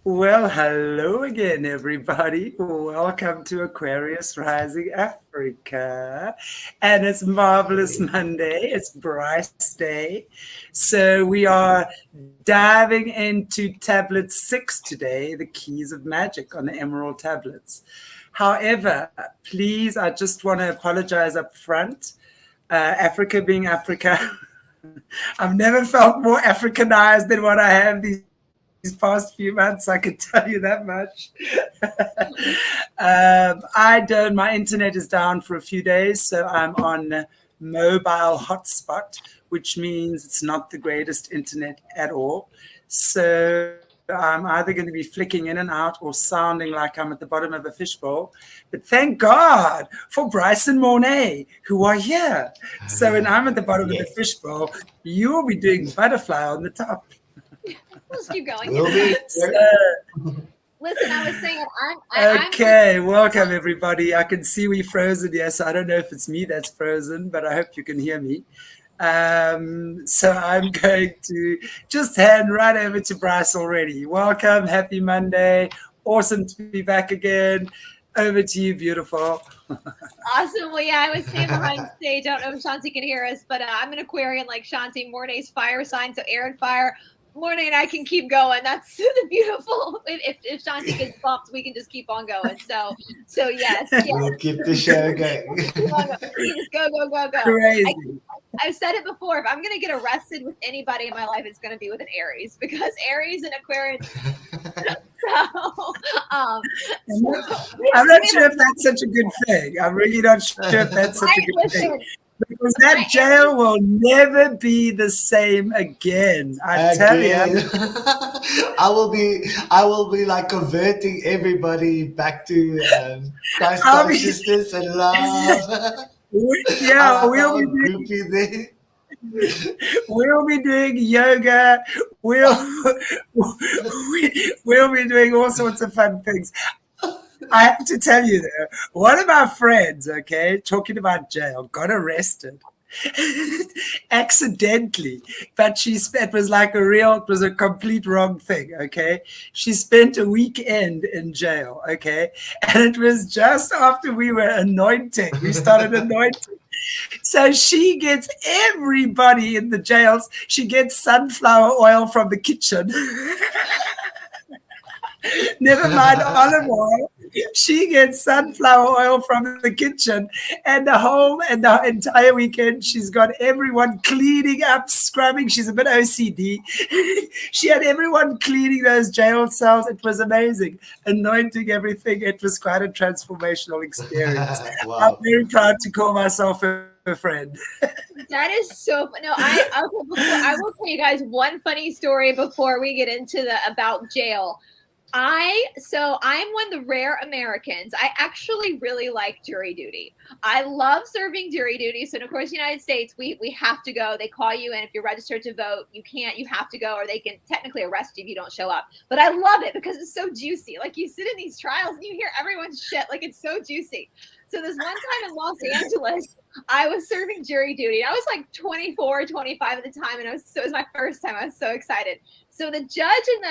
Well, hello again, everybody. Welcome to Aquarius Rising Africa. And it's Marvelous Monday. It's BRICE Day. So we are diving into tablet 6 today, the Keys of Magic on the Emerald tablets. However, please, I just want to apologize up front. Africa being Africa, I've never felt more Africanized than what I have these past few months, I can tell you that much. My internet is down for a few days, so I'm on mobile hotspot, which means it's not the greatest internet at all. So I'm either going to be flicking in and out or sounding like I'm at the bottom of a fishbowl. But thank God for Bryce and Morné, who are here. So when I'm at the bottom of the fishbowl, you will be doing butterfly on the top. Let's keep going. Listen, I was saying, I'm welcome everybody. I can see we frozen. Yes, I don't know if it's me that's frozen, but I hope you can hear me. So I'm going to just hand right over to Bryce already. Welcome, happy Monday. Awesome to be back again. Over to you, beautiful. Awesome. Well, yeah, I was saying behind stage. I don't know if Shanti can hear us, but I'm an Aquarian like Shanti. Morné's fire sign, so air and fire. Morné and I can keep going. That's the beautiful. If Shanti gets bumped, we can just keep on going. So yes. We'll keep the show going. Just go. Crazy. I've said it before. If I'm gonna get arrested with anybody in my life, it's gonna be with an Aries, because Aries and Aquarius. I'm not sure if that's such a good thing. I'm really not sure if that's such a good thing. Because that jail will never be the same again. I tell you. I will be like converting everybody back to Christ consciousness and love. We'll be doing yoga. We'll be doing all sorts of fun things. I have to tell you though, one of our friends, talking about jail, got arrested accidentally, but it was a complete wrong thing, She spent a weekend in jail, and it was just after we were anointing. We started anointing. So she gets everybody in the jails. She gets sunflower oil from the kitchen. Never mind olive oil. She gets sunflower oil from the kitchen, and the entire weekend she's got everyone cleaning up, scrubbing. She's a bit OCD. She had everyone cleaning those jail cells. It was amazing, anointing everything. It was quite a transformational experience. Wow. I'm very proud to call myself a friend. That is so fun. No, I will tell you guys one funny story before we get into about jail. I'm one of the rare Americans. I actually really like jury duty. I love serving jury duty. So, of course, United States, we have to go. They call you in if you're registered to vote. You have to go, or they can technically arrest you if you don't show up. But I love it because it's so juicy. Like, you sit in these trials and you hear everyone's shit. Like, it's so juicy. So this one time in Los Angeles, I was serving jury duty. I was like 24, 25 at the time, and it was my first time. I was so excited. So the judge and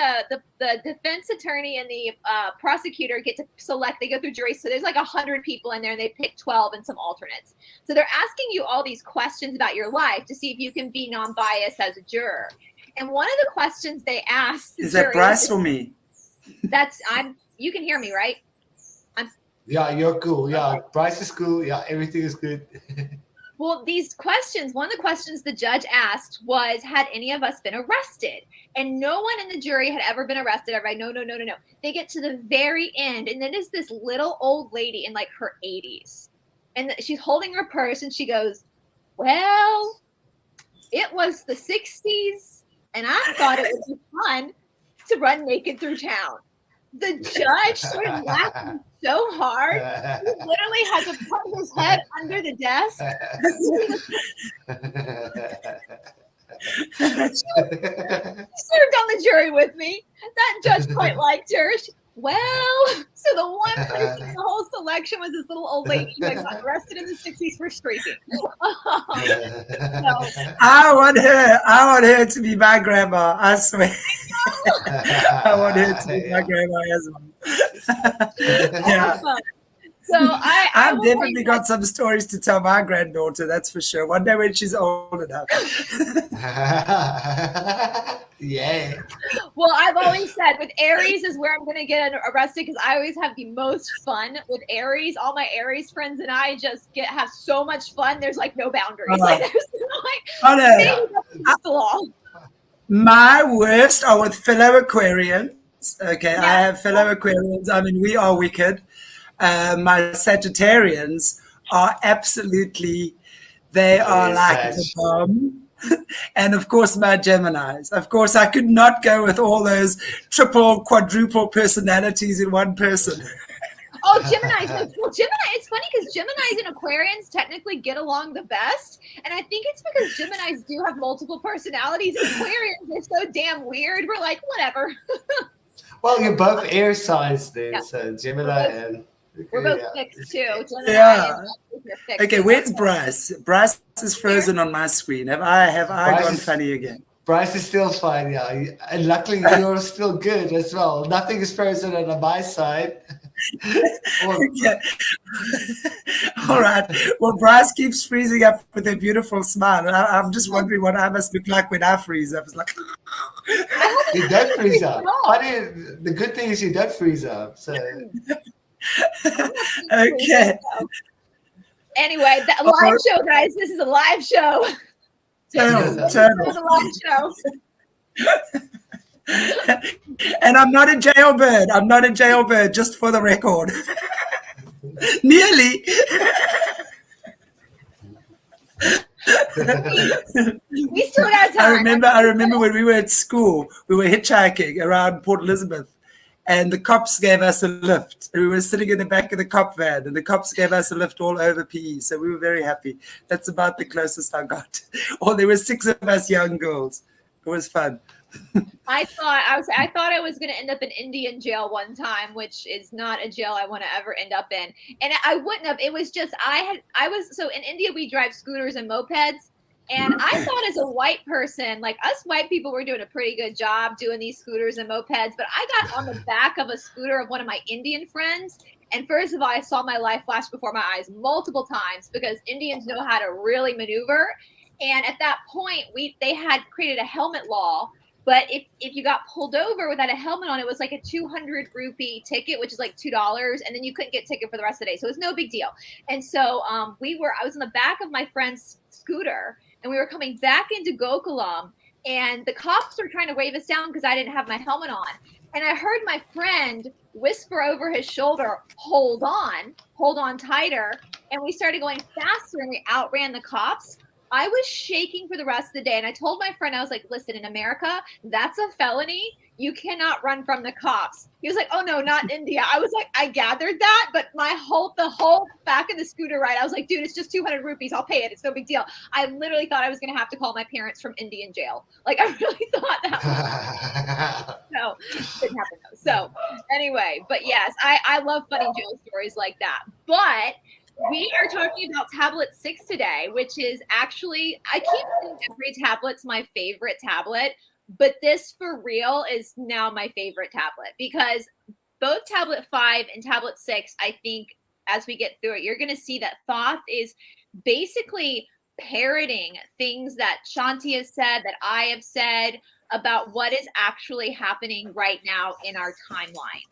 the defense attorney and the prosecutor get to select. They go through jury. So there's like 100 people in there, and they pick 12 and some alternates. So they're asking you all these questions about your life to see if you can be non-biased as a juror. And one of the questions they asked is that Bryce or me? You can hear me, right? Yeah, you're cool. Yeah, Bryce is cool. Yeah, everything is good. Well, these questions, one of the questions the judge asked was, had any of us been arrested? And no one in the jury had ever been arrested. Everybody, no. They get to the very end, and then there's this little old lady in like her 80s. And she's holding her purse, and she goes, well, it was the 60s, and I thought it would be fun to run naked through town. The judge started laughing so hard, he literally had to put his head under the desk. She served on the jury with me. That judge quite liked her. Well, so the one person in the whole selection was this little old lady who had got arrested in the 60s for streaking. I want her to be my grandma. I swear. I want her to be my grandma as well. Yeah. So I've definitely got some stories to tell my granddaughter, that's for sure. One day when she's old enough. Yeah. Well, I've always said with Aries is where I'm going to get arrested because I always have the most fun with Aries. All my Aries friends and I just have so much fun. There's like no boundaries. Like, there's my worst are with fellow Aquarians. Okay, yeah. I have fellow Aquarians. I mean, we are wicked. My Sagittarians are absolutely, they are like the bomb. And of course, my Geminis. Of course, I could not go with all those triple, quadruple personalities in one person. Oh, Geminis. Well, Gemini, it's funny because Geminis and Aquarians technically get along the best. And I think it's because Geminis do have multiple personalities. Aquarians are so damn weird. We're like, whatever. Well, you're both air signs then. So Gemini and... We're both fixed too. Yeah. Okay, where's Bryce? Bryce is frozen on my screen. Have I gone funny again? Bryce is still fine, yeah. And luckily you're still good as well. Nothing is frozen on my side. Okay. All right. Well, Bryce keeps freezing up with a beautiful smile. I'm just wondering what I must look like when I freeze up. It's like you don't freeze up. The good thing is you don't freeze up. So okay. Anyway, that live show, guys. This is a live show. Turtle. This is a live show. And I'm not a jailbird. I'm not a jailbird, just for the record. Nearly. We still got time. I remember when we were at school, we were hitchhiking around Port Elizabeth. And the cops gave us a lift. And we were sitting in the back of the cop van, and the cops gave us a lift all over PE. So we were very happy. That's about the closest I got. Or there were 6 of us young girls. It was fun. I thought I was going to end up in Indian jail one time, which is not a jail I want to ever end up in. And I wouldn't have. It was just so in India we drive scooters and mopeds. And I thought as a white person, like us white people were doing a pretty good job doing these scooters and mopeds. But I got on the back of a scooter of one of my Indian friends. And first of all, I saw my life flash before my eyes multiple times because Indians know how to really maneuver. And at that point, they had created a helmet law. But if you got pulled over without a helmet on, it was like a 200 rupee ticket, which is like $2. And then you couldn't get a ticket for the rest of the day. So it was no big deal. And so I was in the back of my friend's scooter. And we were coming back into Gokulam, and the cops were trying to wave us down because I didn't have my helmet on. And I heard my friend whisper over his shoulder, hold on tighter. And we started going faster, and we outran the cops. I was shaking for the rest of the day. And I told my friend, I was like, listen, in America, that's a felony. You cannot run from the cops. He was like, oh, no, not India. I was like, I gathered that. But the whole back of the scooter ride, I was like, dude, it's just 200 rupees. I'll pay it. It's no big deal. I literally thought I was going to have to call my parents from Indian jail. Like, I really thought that. No, didn't happen though. So anyway, but yes, I love funny jail stories like that. But we are talking about tablet 6 today, which is actually, I keep saying every tablet's my favorite tablet. But this for real is now my favorite tablet because both tablet 5 and tablet 6, I think as we get through it, you're going to see that Thoth is basically parroting things that Shanti has said, that I have said about what is actually happening right now in our timeline.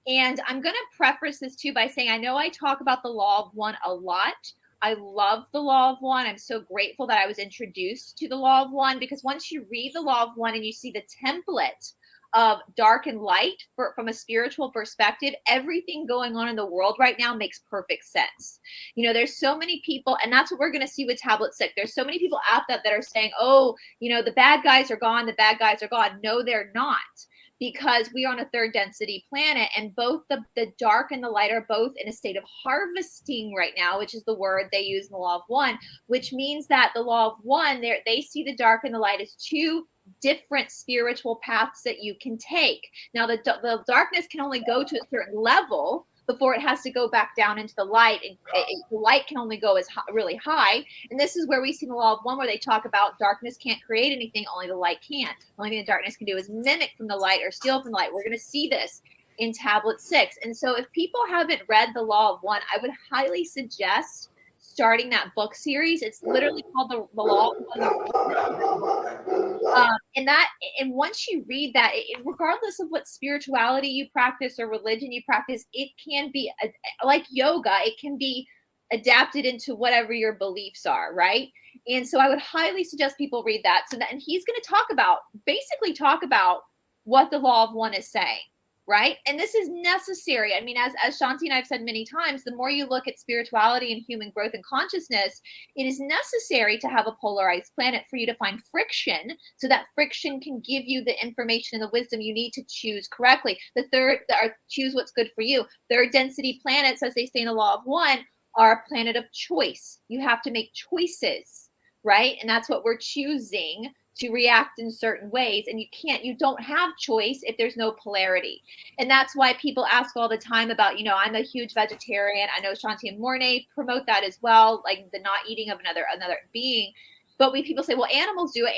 And I'm going to preface this too by saying, I know I talk about the Law of One a lot. I love the Law of One. I'm so grateful that I was introduced to the Law of One because once you read the Law of One and you see the template of dark and light from a spiritual perspective, everything going on in the world right now makes perfect sense. You know, there's so many people, and that's what we're going to see with Tablet 6. There's so many people out there that are saying, oh, you know, the bad guys are gone. The bad guys are gone. No, they're not. Because we are on a third density planet and both the dark and the light are both in a state of harvesting right now, which is the word they use in the Law of One, which means that the Law of One, they see the dark and the light as two different spiritual paths that you can take. Now, the darkness can only go to a certain level before it has to go back down into the light. And the light can only go as really high. And this is where we see the law of one, where they talk about darkness can't create anything, only the light can. The only thing the darkness can do is mimic from the light or steal from the light. We're going to see this in tablet 6. And so if people haven't read the law of one, I would highly suggest starting that book series. It's literally called the law of one. And once you read that, regardless of what spirituality you practice or religion you practice, it can be like yoga. It can be adapted into whatever your beliefs are, right? And so I would highly suggest people read that. And he's going to basically talk about what the law of one is saying. Right. And this is necessary. I mean, as Shanti and I've said many times, the more you look at spirituality and human growth and consciousness, it is necessary to have a polarized planet for you to find friction, so that friction can give you the information and the wisdom you need to choose correctly. Choose what's good for you. Third density planets, as they say in the law of one, are a planet of choice. You have to make choices, right? And that's what we're choosing, to react in certain ways. And you don't have choice if there's no polarity. And that's why people ask all the time about, I'm a huge vegetarian. I know Shanti and Morné promote that as well, like the not eating of another being. But when people say, well, animals do it.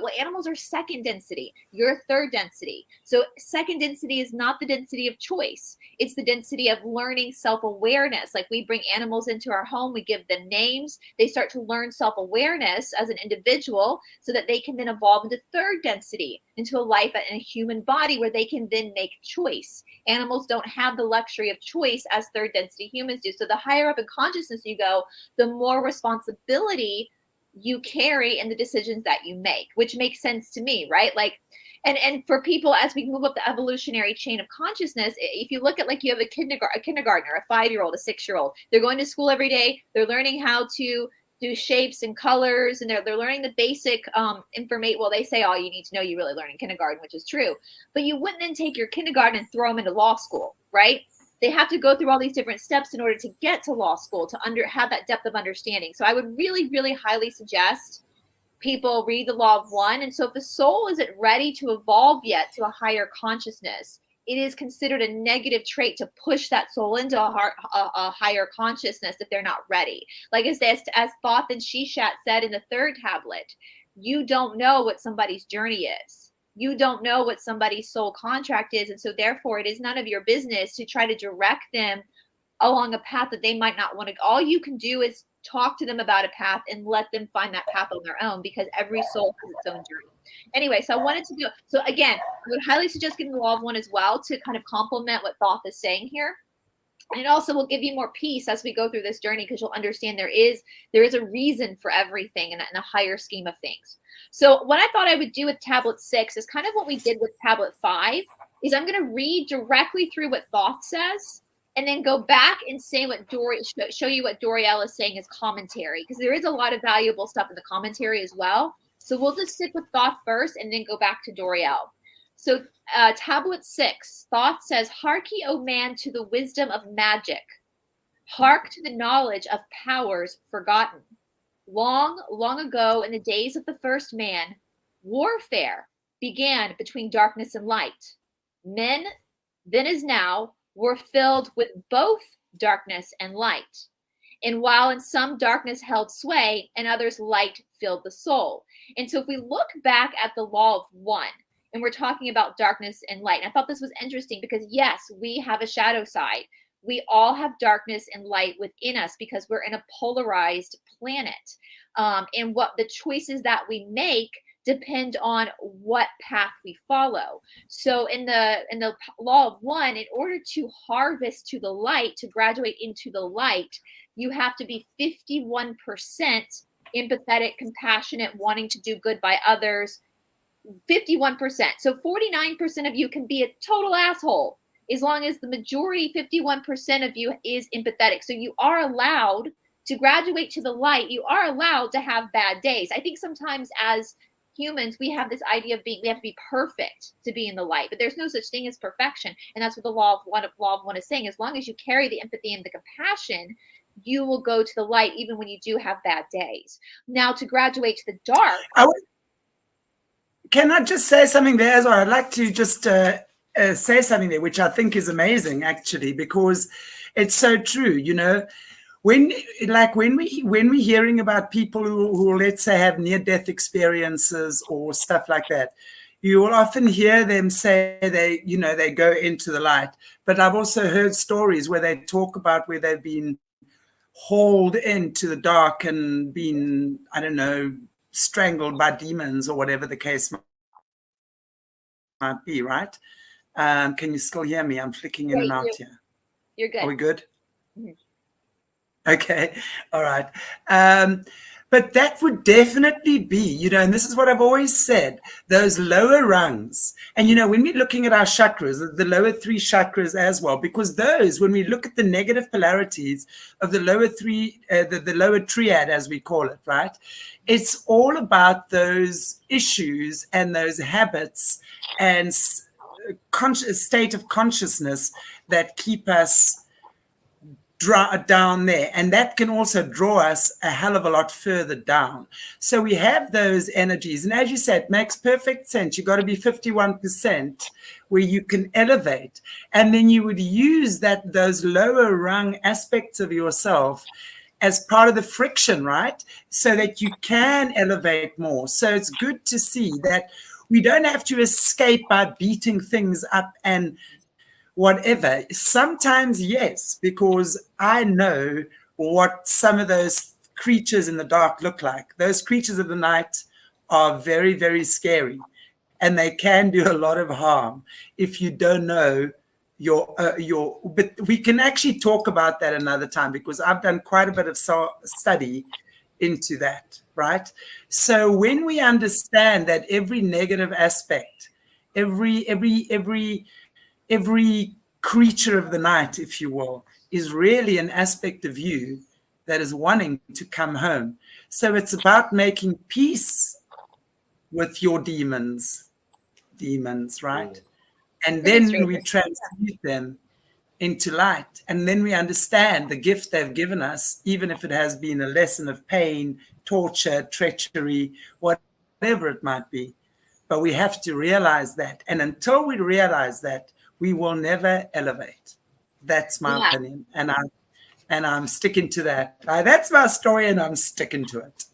Well, animals are second density. You're third density. So second density is not the density of choice. It's the density of learning self-awareness. Like, we bring animals into our home. We give them names. They start to learn self-awareness as an individual, so that they can then evolve into third density, into a life in a human body where they can then make choice. Animals don't have the luxury of choice as third density humans do. So the higher up in consciousness you go, the more responsibility you carry in the decisions that you make, which makes sense to me, right? Like, and for people, as we move up the evolutionary chain of consciousness, if you look at, like, you have a kindergartner, a 5-year-old, a 6-year-old, they're going to school every day. They're learning how to do shapes and colors, and they're learning the basic information. Well, they say all you need to know you really learn in kindergarten, which is true. But you wouldn't then take your kindergarten and throw them into law school, right? They have to go through all these different steps in order to get to law school, to have that depth of understanding. So I would really, really highly suggest people read the law of one. And so if the soul isn't ready to evolve yet to a higher consciousness, it is considered a negative trait to push that soul into a higher consciousness if they're not ready. Like as Thoth and Shishat said in the third tablet, you don't know what somebody's journey is. You don't know what somebody's soul contract is. And so therefore it is none of your business to try to direct them along a path that they might not want to. All you can do is talk to them about a path and let them find that path on their own, because every soul has its own journey. Anyway, so I wanted to do, so again, I would highly suggest getting the law of one as well, to kind of complement what Thoth is saying here. And it also will give you more peace as we go through this journey, because you'll understand there is a reason for everything in a higher scheme of things. So what I thought I would do with tablet 6 is kind of what we did with tablet 5, is I'm going to read directly through what Thoth says, and then go back and say show you what Doriel is saying as commentary, because there is a lot of valuable stuff in the commentary as well. So we'll just stick with Thoth first and then go back to Doriel. So tablet 6, Thoth says, "Hark ye, O man, to the wisdom of magic. Hark to the knowledge of powers forgotten. Long, long ago, in the days of the first man, warfare began between darkness and light. Men, then as now, were filled with both darkness and light. And while in some darkness held sway, and others light filled the soul." And so if we look back at the law of one, and we're talking about darkness and light, and I thought this was interesting because, yes, we have a shadow side. We all have darkness and light within us because we're in a polarized planet. And what the choices that we make depend on what path we follow. So in the law of one, in order to harvest to the light, to graduate into the light, you have to be 51% empathetic, compassionate, wanting to do good by others. 51%. So 49% of you can be a total asshole, as long as the majority, 51% of you, is empathetic. So you are allowed to graduate to the light. You are allowed to have bad days. I think sometimes as humans, we have this idea of we have to be perfect to be in the light, but there's no such thing as perfection. And that's what the law of one is saying. As long as you carry the empathy and the compassion, you will go to the light, even when you do have bad days. Now, to graduate to the dark. can I just say something there as well? I'd like to just say something there, which I think is amazing, actually, because it's so true. You know, when we're hearing about people who let's say have near-death experiences or stuff like that, you will often hear them say they go into the light. But I've also heard stories where they talk about where they've been hauled into the dark and been, I don't know, strangled by demons or whatever the case might be, right? Can you still hear me? I'm flicking in and out here. You're good. Are we good? Mm-hmm. Okay. All right. But that would definitely be, you know, and this is what I've always said, those lower rungs. And, you know, when we're looking at our chakras, the lower three chakras as well, because those, when we look at the negative polarities of the lower three, the lower triad, as we call it, right? It's all about those issues and those habits and state of consciousness that keep us down there, and that can also draw us a hell of a lot further down. So we have those energies, and as you said, it makes perfect sense. You've got to be 51% where you can elevate, and then you would use those lower rung aspects of yourself as part of the friction, right? So that you can elevate more. So it's good to see that we don't have to escape by beating things up and whatever. Sometimes, yes, because I know what some of those creatures in the dark look like. Those creatures of the night are very, very scary, and they can do a lot of harm if you don't know but we can actually talk about that another time, because I've done quite a bit of study into that, right? So when we understand that every negative aspect, every creature of the night, if you will, is really an aspect of you that is wanting to come home. So it's about making peace with your demons, right? And then we transmute them into light. And then we understand the gift they've given us, even if it has been a lesson of pain, torture, treachery, whatever it might be. But we have to realize that. And until we realize that, we will never elevate. That's my opinion. And I'm sticking to that. That's my story, and I'm sticking to it.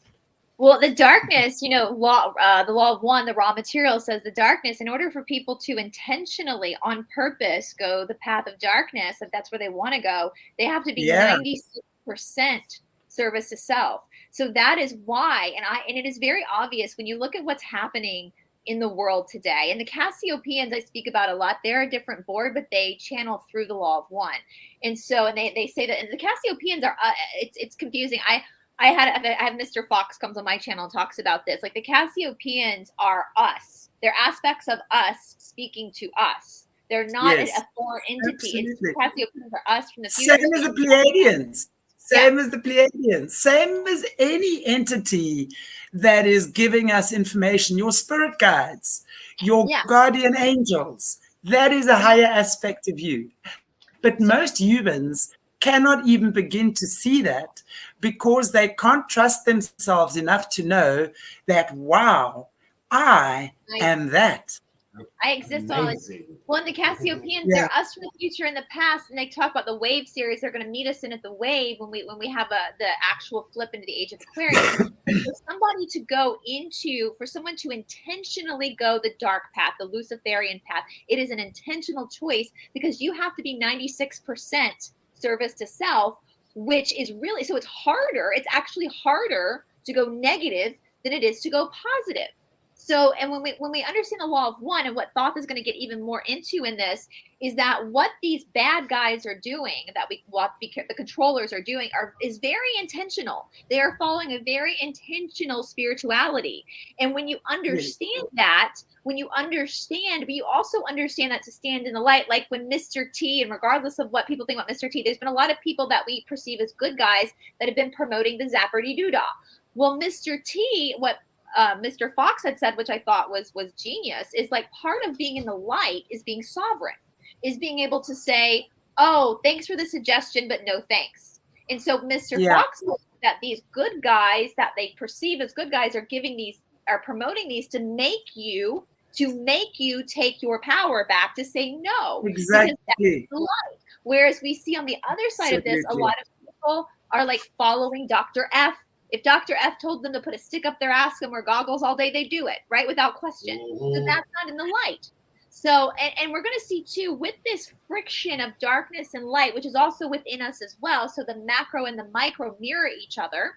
Well, the darkness, you know, the law of one, the raw material says the darkness, in order for people to intentionally, on purpose, go the path of darkness, if that's where they want to go, they have to be 96% service to self. So that is why, and it is very obvious when you look at what's happening in the world today. And the Cassiopeians I speak about a lot, they're a different board, but they channel through the law of one. And so, and they say that, and the Cassiopeians are, it's confusing. I have Mr. Fox comes on my channel and talks about this. Like, the Cassiopeians are us. They're aspects of us speaking to us. They're not a foreign entity. It's the Cassiopeians are us from the future. Same as the Pleiadians. Same as the Pleiadians. Same as any entity that is giving us information. Your spirit guides, your guardian angels. That is a higher aspect of you. But most humans cannot even begin to see that, because they can't trust themselves enough to know that, wow, I am that. I exist all this. Well, in the Cassiopeians, they're us from the future and the past, and they talk about the wave series. They're going to meet us in at the wave when we have the actual flip into the age of Aquarius. For someone to intentionally go the dark path, the Luciferian path, it is an intentional choice, because you have to be 96% service to self, which is really, so it's harder. It's actually harder to go negative than it is to go positive. So, and when we understand the law of one, and what Thoth is going to get even more into in this, is that what these bad guys are doing, the controllers are doing, is very intentional. They are following a very intentional spirituality. And when you understand that, but you also understand that to stand in the light, like when Mr. T, and regardless of what people think about Mr. T, there's been a lot of people that we perceive as good guys that have been promoting the Zapperty-Doodah. Well, Mr. T, what Mr. Fox had said, which I thought was genius, is like, part of being in the light is being sovereign, is being able to say, oh, thanks for the suggestion, but no thanks. And so Mr. Fox knows that these good guys that they perceive as good guys are giving these are promoting these to make you take your power back, to say no. Exactly. Because that's the light. Whereas we see on the other side of this, a lot of people are like following Dr. F. If Dr. F told them to put a stick up their ass and wear goggles all day, they do it, right? Without question. So that's not in the light. So, and we're going to see too, with this friction of darkness and light, which is also within us as well. So the macro and the micro mirror each other.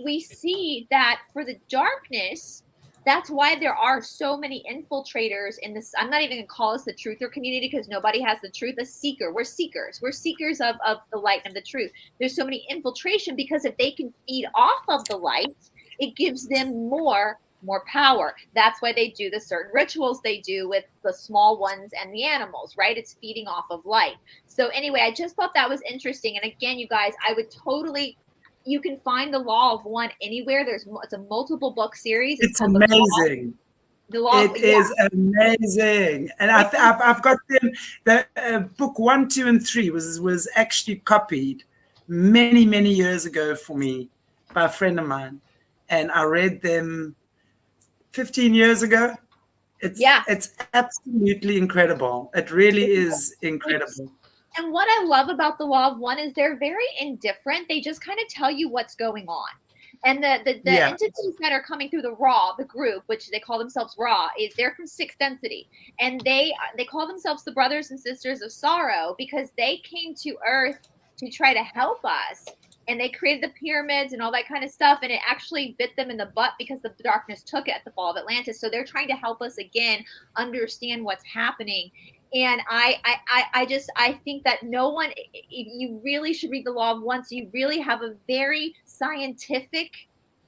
We see that for the darkness, that's why there are so many infiltrators in this. I'm not even going to call us the truther community, because nobody has the truth. A seeker. We're seekers. We're seekers of the light and the truth. There's so many infiltration, because if they can feed off of the light, it gives them more power. That's why they do the certain rituals they do with the small ones and the animals, right? It's feeding off of light. So anyway, I just thought that was interesting. And again, you guys, I would totally, you can find the Law of One anywhere. It's a multiple book series. It's amazing. It is amazing. And I've got them. The book 1, 2, and 3 was actually copied many years ago for me by a friend of mine, and I read them 15 years ago. It's absolutely incredible. It really is incredible. And what I love about the Law of One is they're very indifferent. They just kind of tell you what's going on. And the entities that are coming through the group, which they call themselves Ra, is they're from 6th density. And they call themselves the brothers and sisters of sorrow, because they came to Earth to try to help us. And they created the pyramids and all that kind of stuff. And it actually bit them in the butt, because the darkness took it at the fall of Atlantis. So they're trying to help us again understand what's happening. And I think that you really should read the Law of One, so you really have a very scientific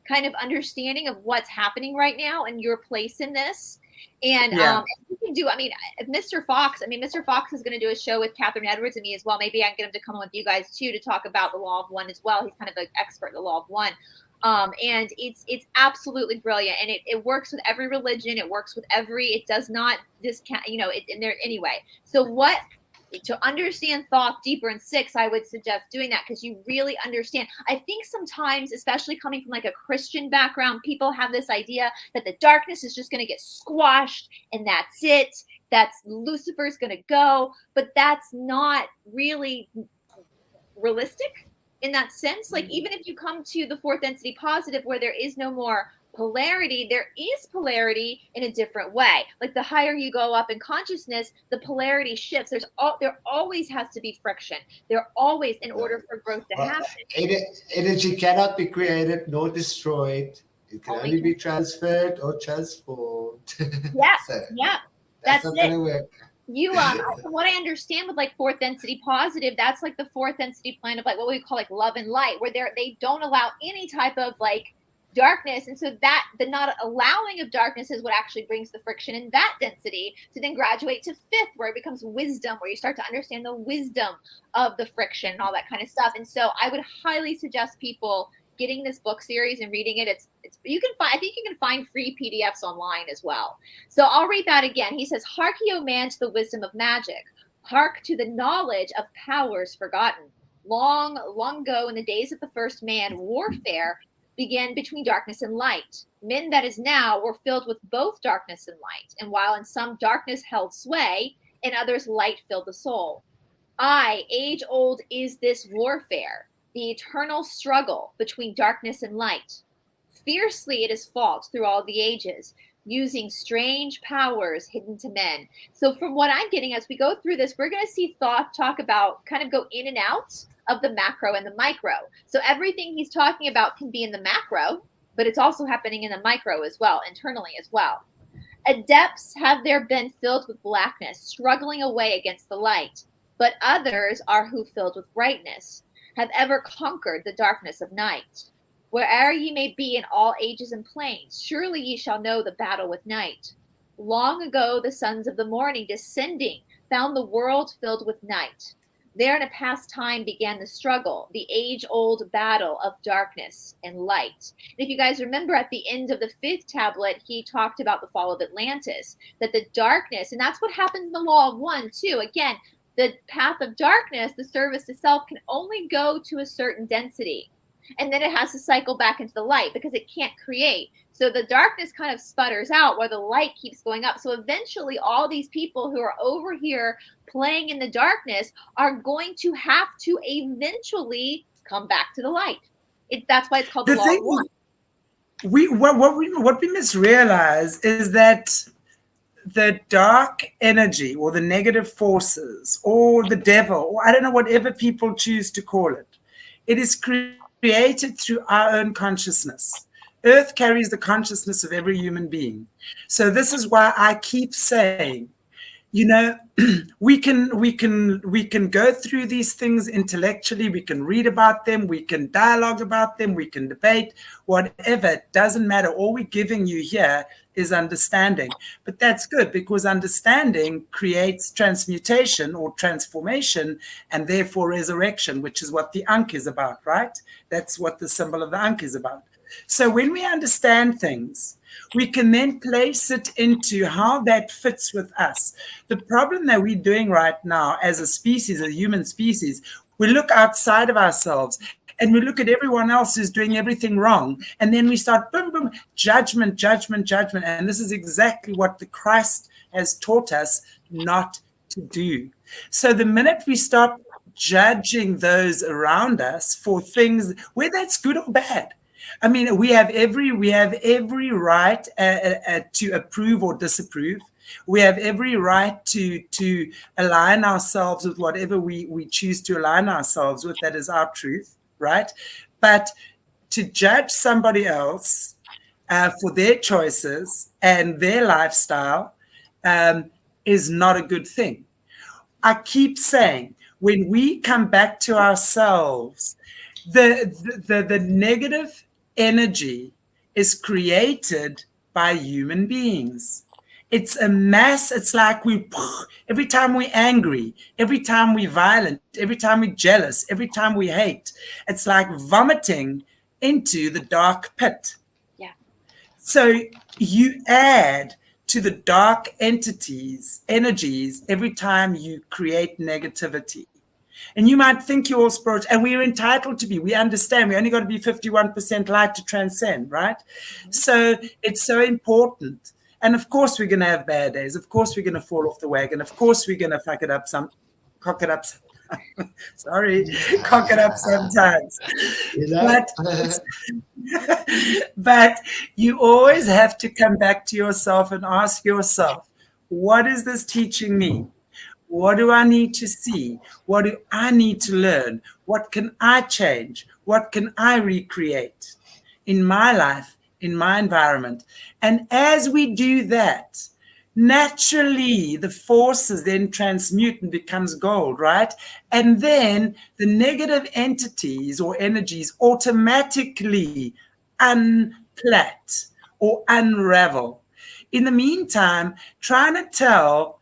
kind of understanding of what's happening right now and your place in this. And you can do, Mr. Fox is going to do a show with Catherine Edwards and me as well. Maybe I can get him to come on with you guys too, to talk about the Law of One as well. He's kind of an expert in the Law of One. And it's absolutely brilliant, and it works with every religion. It works with it does not discount, in there anyway. So to understand Thoth deeper in 6, I would suggest doing that, because you really understand. I think sometimes, especially coming from like a Christian background, people have this idea that the darkness is just going to get squashed and that's it. That's Lucifer's going to go, but that's not really realistic. In that sense, like even if you come to the 4th density positive, where there is no more polarity, there is polarity in a different way. Like the higher you go up in consciousness, the polarity shifts. There always has to be friction. There always, in order for growth to happen. Energy cannot be created nor destroyed. It can only be transferred or transformed. Yeah, That's not going to work. From what I understand with like 4th density positive, that's like the 4th density plan of like what we call like love and light, where they don't allow any type of like darkness. And so that the not allowing of darkness is what actually brings the friction in that density to then graduate to 5th, where it becomes wisdom, where you start to understand the wisdom of the friction and all that kind of stuff. And so I would highly suggest people getting this book series and reading it. I think you can find free PDFs online as well. So I'll read that again. He says, "Hark ye, O man, to the wisdom of magic. Hark to the knowledge of powers forgotten. Long ago, in the days of the first man, warfare began between darkness and light. Men that is now were filled with both darkness and light. And while in some darkness held sway, in others light filled the soul. Age old is this warfare, the eternal struggle between darkness and light. Fiercely it is fought through all the ages, using strange powers hidden to men." So from what I'm getting, as we go through this, we're going to see Thoth talk about, kind of go in and out of the macro and the micro. So everything he's talking about can be in the macro, but it's also happening in the micro as well, internally as well. "Adepts have there been filled with blackness, struggling away against the light, but others are who filled with brightness, have ever conquered the darkness of night. Where'er ye may be in all ages and planes, surely ye shall know the battle with night. Long ago the sons of the morning descending found the world filled with night. There in a past time began the struggle, the age-old battle of darkness and light." And if you guys remember, at the end of the 5th tablet, he talked about the fall of Atlantis, that the darkness, and that's what happened in the Law of One too. Again, the path of darkness, the service to self, can only go to a certain density. and then it has to cycle back into the light because it can't create. So the darkness kind of sputters out where the light keeps going up. So eventually all these people who are over here playing in the darkness are going to have to eventually come back to the light. That's why it's called the law of one. What we misrealize is that the dark energy or the negative forces or the devil, or I don't know, whatever people choose to call it, it is created through our own consciousness. Earth carries the consciousness of every human being. So this is why I keep saying, you know, we can go through these things intellectually, we can read about them, we can dialogue about them, we can debate, whatever, it doesn't matter. All we're giving you here is understanding. But that's good, because understanding creates transmutation or transformation, and therefore resurrection, which is what the Ankh is about, right? That's what the symbol of the Ankh is about. So when we understand things, we can then place it into how that fits with us. The problem that we're doing right now as a species, a human species, we look outside of ourselves and we look at everyone else who's doing everything wrong. And then we start, boom, boom, judgment, judgment, judgment. And this is exactly what the Christ has taught us not to do. So the minute we stop judging those around us for things, whether it's good or bad, I mean, we have every right to approve or disapprove. We have every right to align ourselves with whatever we choose to align ourselves with. That is our truth, right? But to judge somebody else for their choices and their lifestyle is not a good thing. I keep saying, when we come back to ourselves, the negative energy is created by human beings. It's a mass. It's like every time we're angry, every time we're violent, every time we're jealous, every time we hate, it's like vomiting into the dark pit. Yeah. So you add to the dark energies every time you create negativity. And you might think you're all spiritual, and we're entitled to be. We understand we only got to be 51% light to transcend, right? Mm-hmm. So it's so important. And of course, we're going to have bad days. Of course, we're going to fall off the wagon. Of course, we're going to cock it up sometimes. But you always have to come back to yourself and ask yourself, what is this teaching me? What do I need to see? What do I need to learn? What can I change? What can I recreate in my life, in my environment? And as we do that, naturally the forces then transmute and becomes gold, right? And then the negative entities or energies automatically unplat or unravel. In the meantime, trying to tell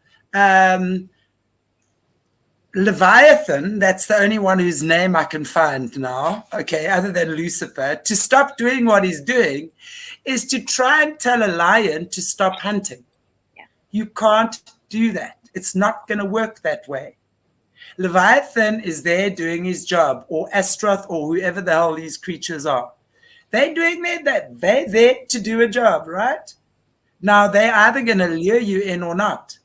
Leviathan, that's the only one whose name I can find now, okay, other than Lucifer, to stop doing what he's doing is to try and tell a lion to stop hunting. Yeah. You can't do that. It's not going to work that way. Leviathan is there doing his job, or Astroth, or whoever the hell these creatures are. They're doing that. They're there to do a job, right? Now, they're either going to lure you in or not.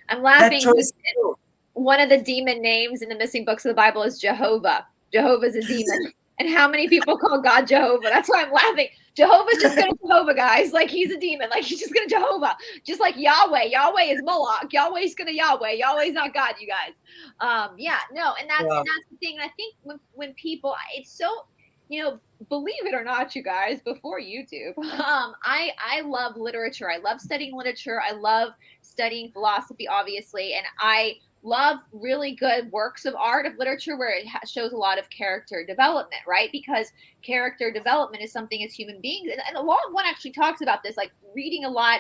I'm laughing. One of the demon names in the missing books of the Bible is Jehovah. Jehovah's a demon. And how many people call God Jehovah? That's why I'm laughing. Jehovah's just going to Jehovah, guys. Like, he's a demon. Like, he's just going to Jehovah. Just like Yahweh. Yahweh is Moloch. Yahweh's going to Yahweh. Yahweh's not God, you guys. And that's the thing. And I think when people, it's so, believe it or not, you guys, before YouTube, I love literature. I love studying literature. I love studying philosophy, obviously. And I love really good works of art, of literature, where it shows a lot of character development, right? Because character development is something as human beings, and the Law of One actually talks about this, like reading a lot,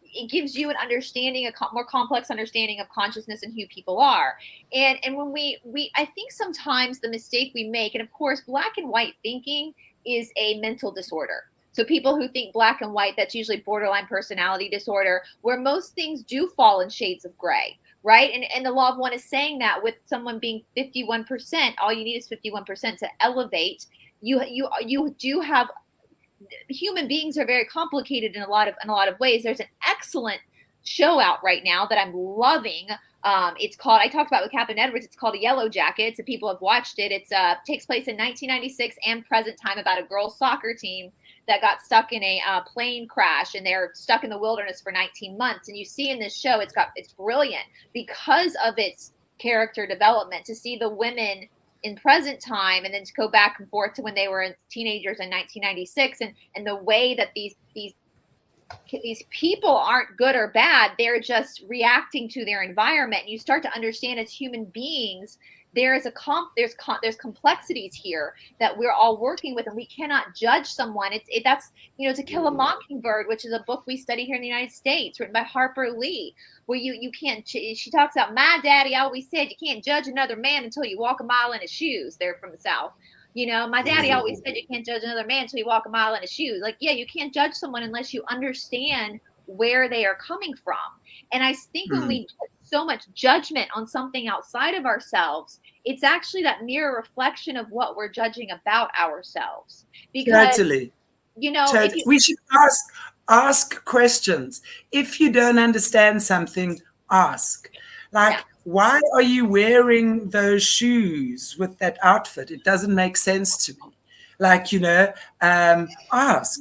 it gives you an understanding, a more complex understanding of consciousness and who people are. And when we I think sometimes the mistake we make, and of course, black and white thinking is a mental disorder. So people who think black and white, that's usually borderline personality disorder, where most things do fall in shades of gray. right? And the law of one is saying that with someone being 51%, all you need is 51% to elevate. You do have, human beings are very complicated in a lot of ways. There's an excellent show out right now that I'm loving. It's called, I talked about with Captain Edwards, it's called A Yellow Jacket. So people have watched it. It's takes place in 1996 and present time, about a girls soccer team that got stuck in a plane crash, and they're stuck in the wilderness for 19 months. And you see in this show, it's brilliant because of its character development, to see the women in present time and then to go back and forth to when they were teenagers in 1996, and the way that these people aren't good or bad, they're just reacting to their environment. And you start to understand, as human beings, there's complexities here that we're all working with, and we cannot judge someone. That's To Kill a Mockingbird, which is a book we study here in the United States, written by Harper Lee, where you can't, she talks about, my daddy always said you can't judge another man until you walk a mile in his shoes. They're from the South. My daddy always said you can't judge another man until you walk a mile in his shoes. Like, yeah, you can't judge someone unless you understand where they are coming from. And I think when we put so much judgment on something outside of ourselves, it's actually that mirror reflection of what we're judging about ourselves. Because, totally. We should ask questions. If you don't understand something, ask. Why are you wearing those shoes with that outfit? It doesn't make sense to me. Ask.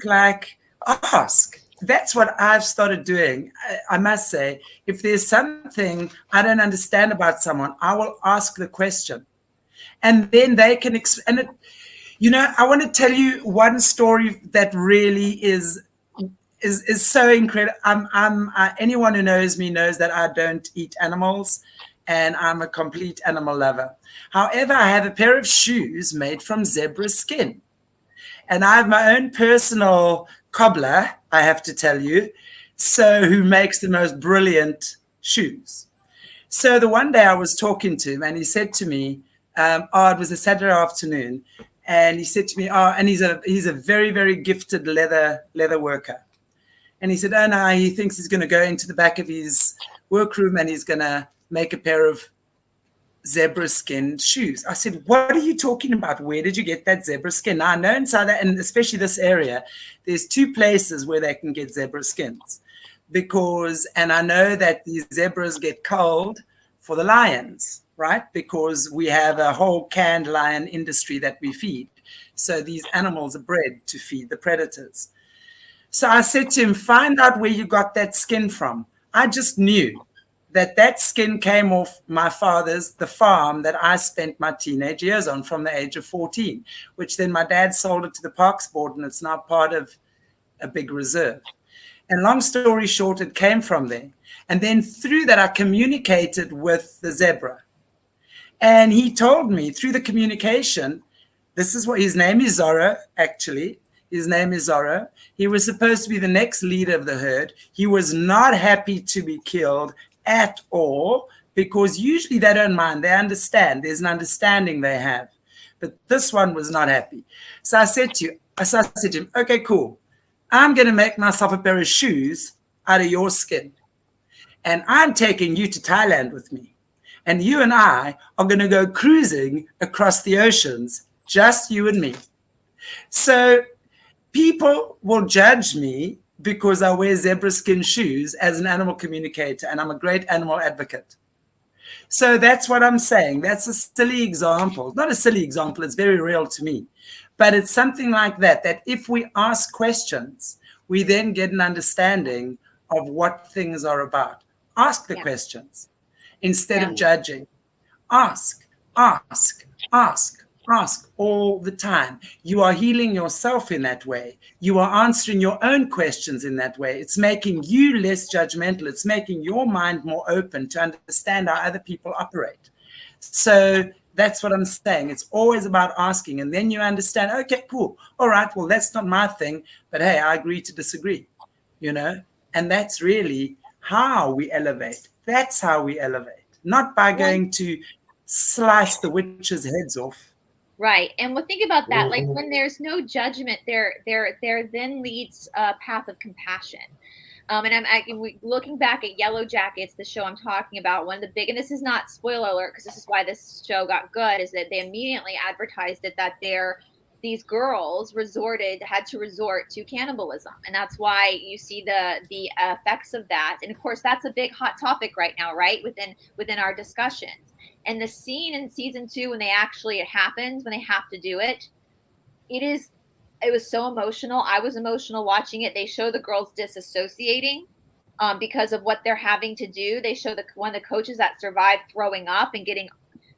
That's what I've started doing. I must say, if there's something I don't understand about someone, I will ask the question, and then they can explain it. I want to tell you one story that really is so incredible. Anyone who knows me knows that I don't eat animals, and I'm a complete animal lover. However, I have a pair of shoes made from zebra skin, and I have my own personal cobbler, I have to tell you, who makes the most brilliant shoes. So the one day I was talking to him, and he said to me, it was a Saturday afternoon, and he said to me, and he's a very, very gifted leather worker. And he said, oh no, he thinks he's going to go into the back of his workroom and he's going to make a pair of zebra skin shoes. I said, what are you talking about? Where did you get that zebra skin? Now, I know in South, and especially this area, there's two places where they can get zebra skins, and I know that these zebras get culled for the lions, right? Because we have a whole canned lion industry that we feed. So these animals are bred to feed the predators. So I said to him, find out where you got that skin from. I just knew that skin came off my father's, the farm that I spent my teenage years on from the age of 14, which then my dad sold it to the Parks Board, and it's now part of a big reserve. And long story short, it came from there. And then through that, I communicated with the zebra. And he told me through the communication, this is what his name is, Zorro, actually. His name is Zorro. He was supposed to be the next leader of the herd. He was not happy to be killed at all, because usually they don't mind. They understand. There's an understanding they have. But this one was not happy. So I said to him, okay, cool. I'm going to make myself a pair of shoes out of your skin. And I'm taking you to Thailand with me. And you and I are going to go cruising across the oceans, just you and me. So people will judge me because I wear zebra skin shoes as an animal communicator, and I'm a great animal advocate. So that's what I'm saying. That's a silly example. Not a silly example. It's very real to me. But it's something like that if we ask questions, we then get an understanding of what things are about. Ask the questions instead of judging. Ask all the time. You are healing yourself in that way. You are answering your own questions in that way. It's making you less judgmental. It's making your mind more open to understand how other people operate. So that's what I'm saying. It's always about asking, and then you understand, okay, cool. All right, well, that's not my thing, but hey, I agree to disagree, And that's really how we elevate. That's how we elevate, not by going to slice the witches' heads off. Right. And we'll think about that. Like, when there's no judgment, there then leads a path of compassion. And looking back at Yellow Jackets, the show I'm talking about, one of the big, and this is not spoiler alert, because this is why this show got good, is that they immediately advertised it, that these girls had to resort to cannibalism. And that's why you see the effects of that. And of course, that's a big hot topic right now, right? Within our discussions. And the scene in season 2, when it happens, when they have to do it, it was so emotional. I was emotional watching it. They show the girls disassociating because of what they're having to do. They show one of the coaches that survived throwing up and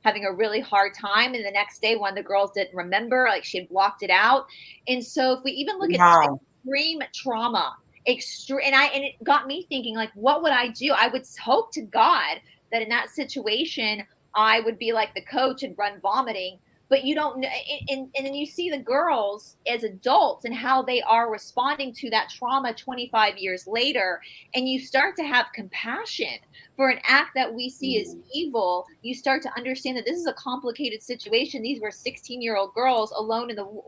having a really hard time. And the next day, one of the girls didn't remember, like she had blocked it out. And so if we even look at extreme trauma, and it got me thinking, like, what would I do? I would hope to God that in that situation, I would be like the coach and run vomiting. But you don't know. And then you see the girls as adults and how they are responding to that trauma 25 years later. And you start to have compassion for an act that we see as evil. You start to understand that this is a complicated situation. These were 16-year-old girls alone in the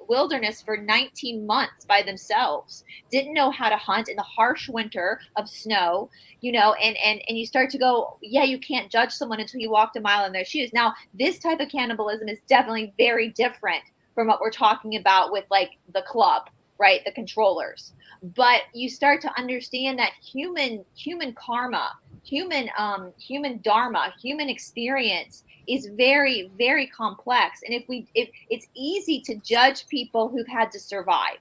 wilderness for 19 months by themselves, didn't know how to hunt in the harsh winter of snow, and you start to go, yeah, you can't judge someone until you walked a mile in their shoes. Now, this type of cannibalism is definitely very different from what we're talking about with like the club, right? The controllers. But you start to understand that human karma, human dharma, human experience is very, very complex. And if it's easy to judge people who've had to survive,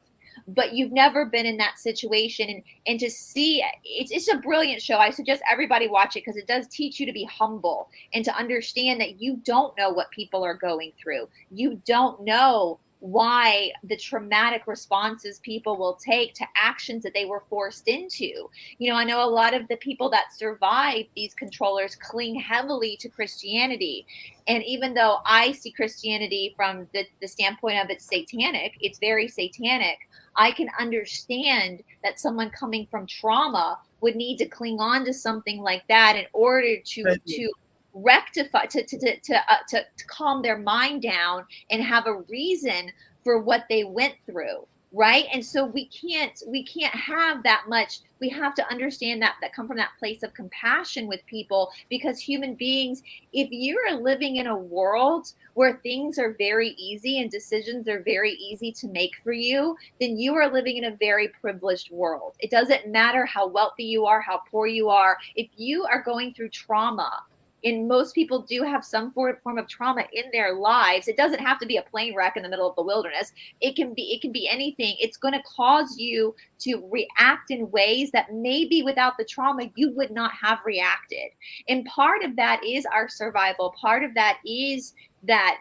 but you've never been in that situation, and to see it's a brilliant show. I suggest everybody watch it, because it does teach you to be humble and to understand that you don't know what people are going through. You don't know why the traumatic responses people will take to actions that they were forced into. I know a lot of the people that survive these controllers cling heavily to Christianity. And even though I see Christianity from the standpoint of it's satanic, it's very satanic, I can understand that someone coming from trauma would need to cling on to something like that in order to rectify, to calm their mind down and have a reason for what they went through, right? And so we can't have that much. We have to understand that come from that place of compassion with people, because human beings, if you are living in a world where things are very easy and decisions are very easy to make for you, then you are living in a very privileged world. It doesn't matter how wealthy you are, how poor you are. If you are going through trauma, and most people do have some form of trauma in their lives. It doesn't have to be a plane wreck in the middle of the wilderness. It can be anything. It's going to cause you to react in ways that maybe without the trauma you would not have reacted. And part of that is our survival. Part of that is that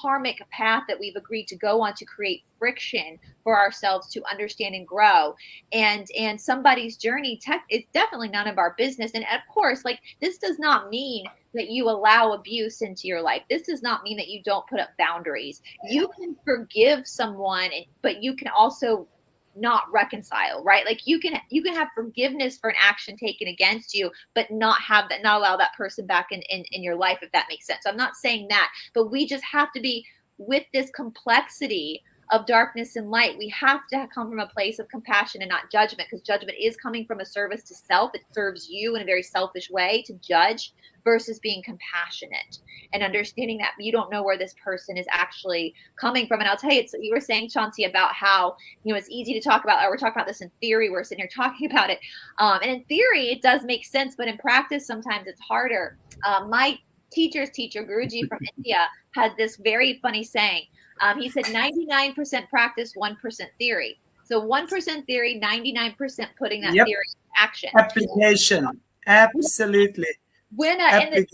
karmic path that we've agreed to go on to create friction for ourselves to understand and grow. And somebody's journey is definitely none of our business. And of course, like, this does not mean that you allow abuse into your life. This does not mean that you don't put up boundaries. You can forgive someone, but you can also not reconcile, right? Like you can have forgiveness for an action taken against you, but not allow that person back in your life, if that makes sense. So I'm not saying that, but we just have to be with this complexity of darkness and light. We have to come from a place of compassion and not judgment, because judgment is coming from a service to self. It serves you in a very selfish way to judge, versus being compassionate and understanding that you don't know where this person is actually coming from. And I'll tell you, you were saying, Chantelle, about how, it's easy to talk about, or we're talking about this in theory, we're sitting here talking about it. And in theory, it does make sense, but in practice, sometimes it's harder. My teacher's teacher, Guruji from India, had this very funny saying. He said 99% practice, 1% theory. So 1% theory, 99% putting that theory into action. Application. Absolutely. When it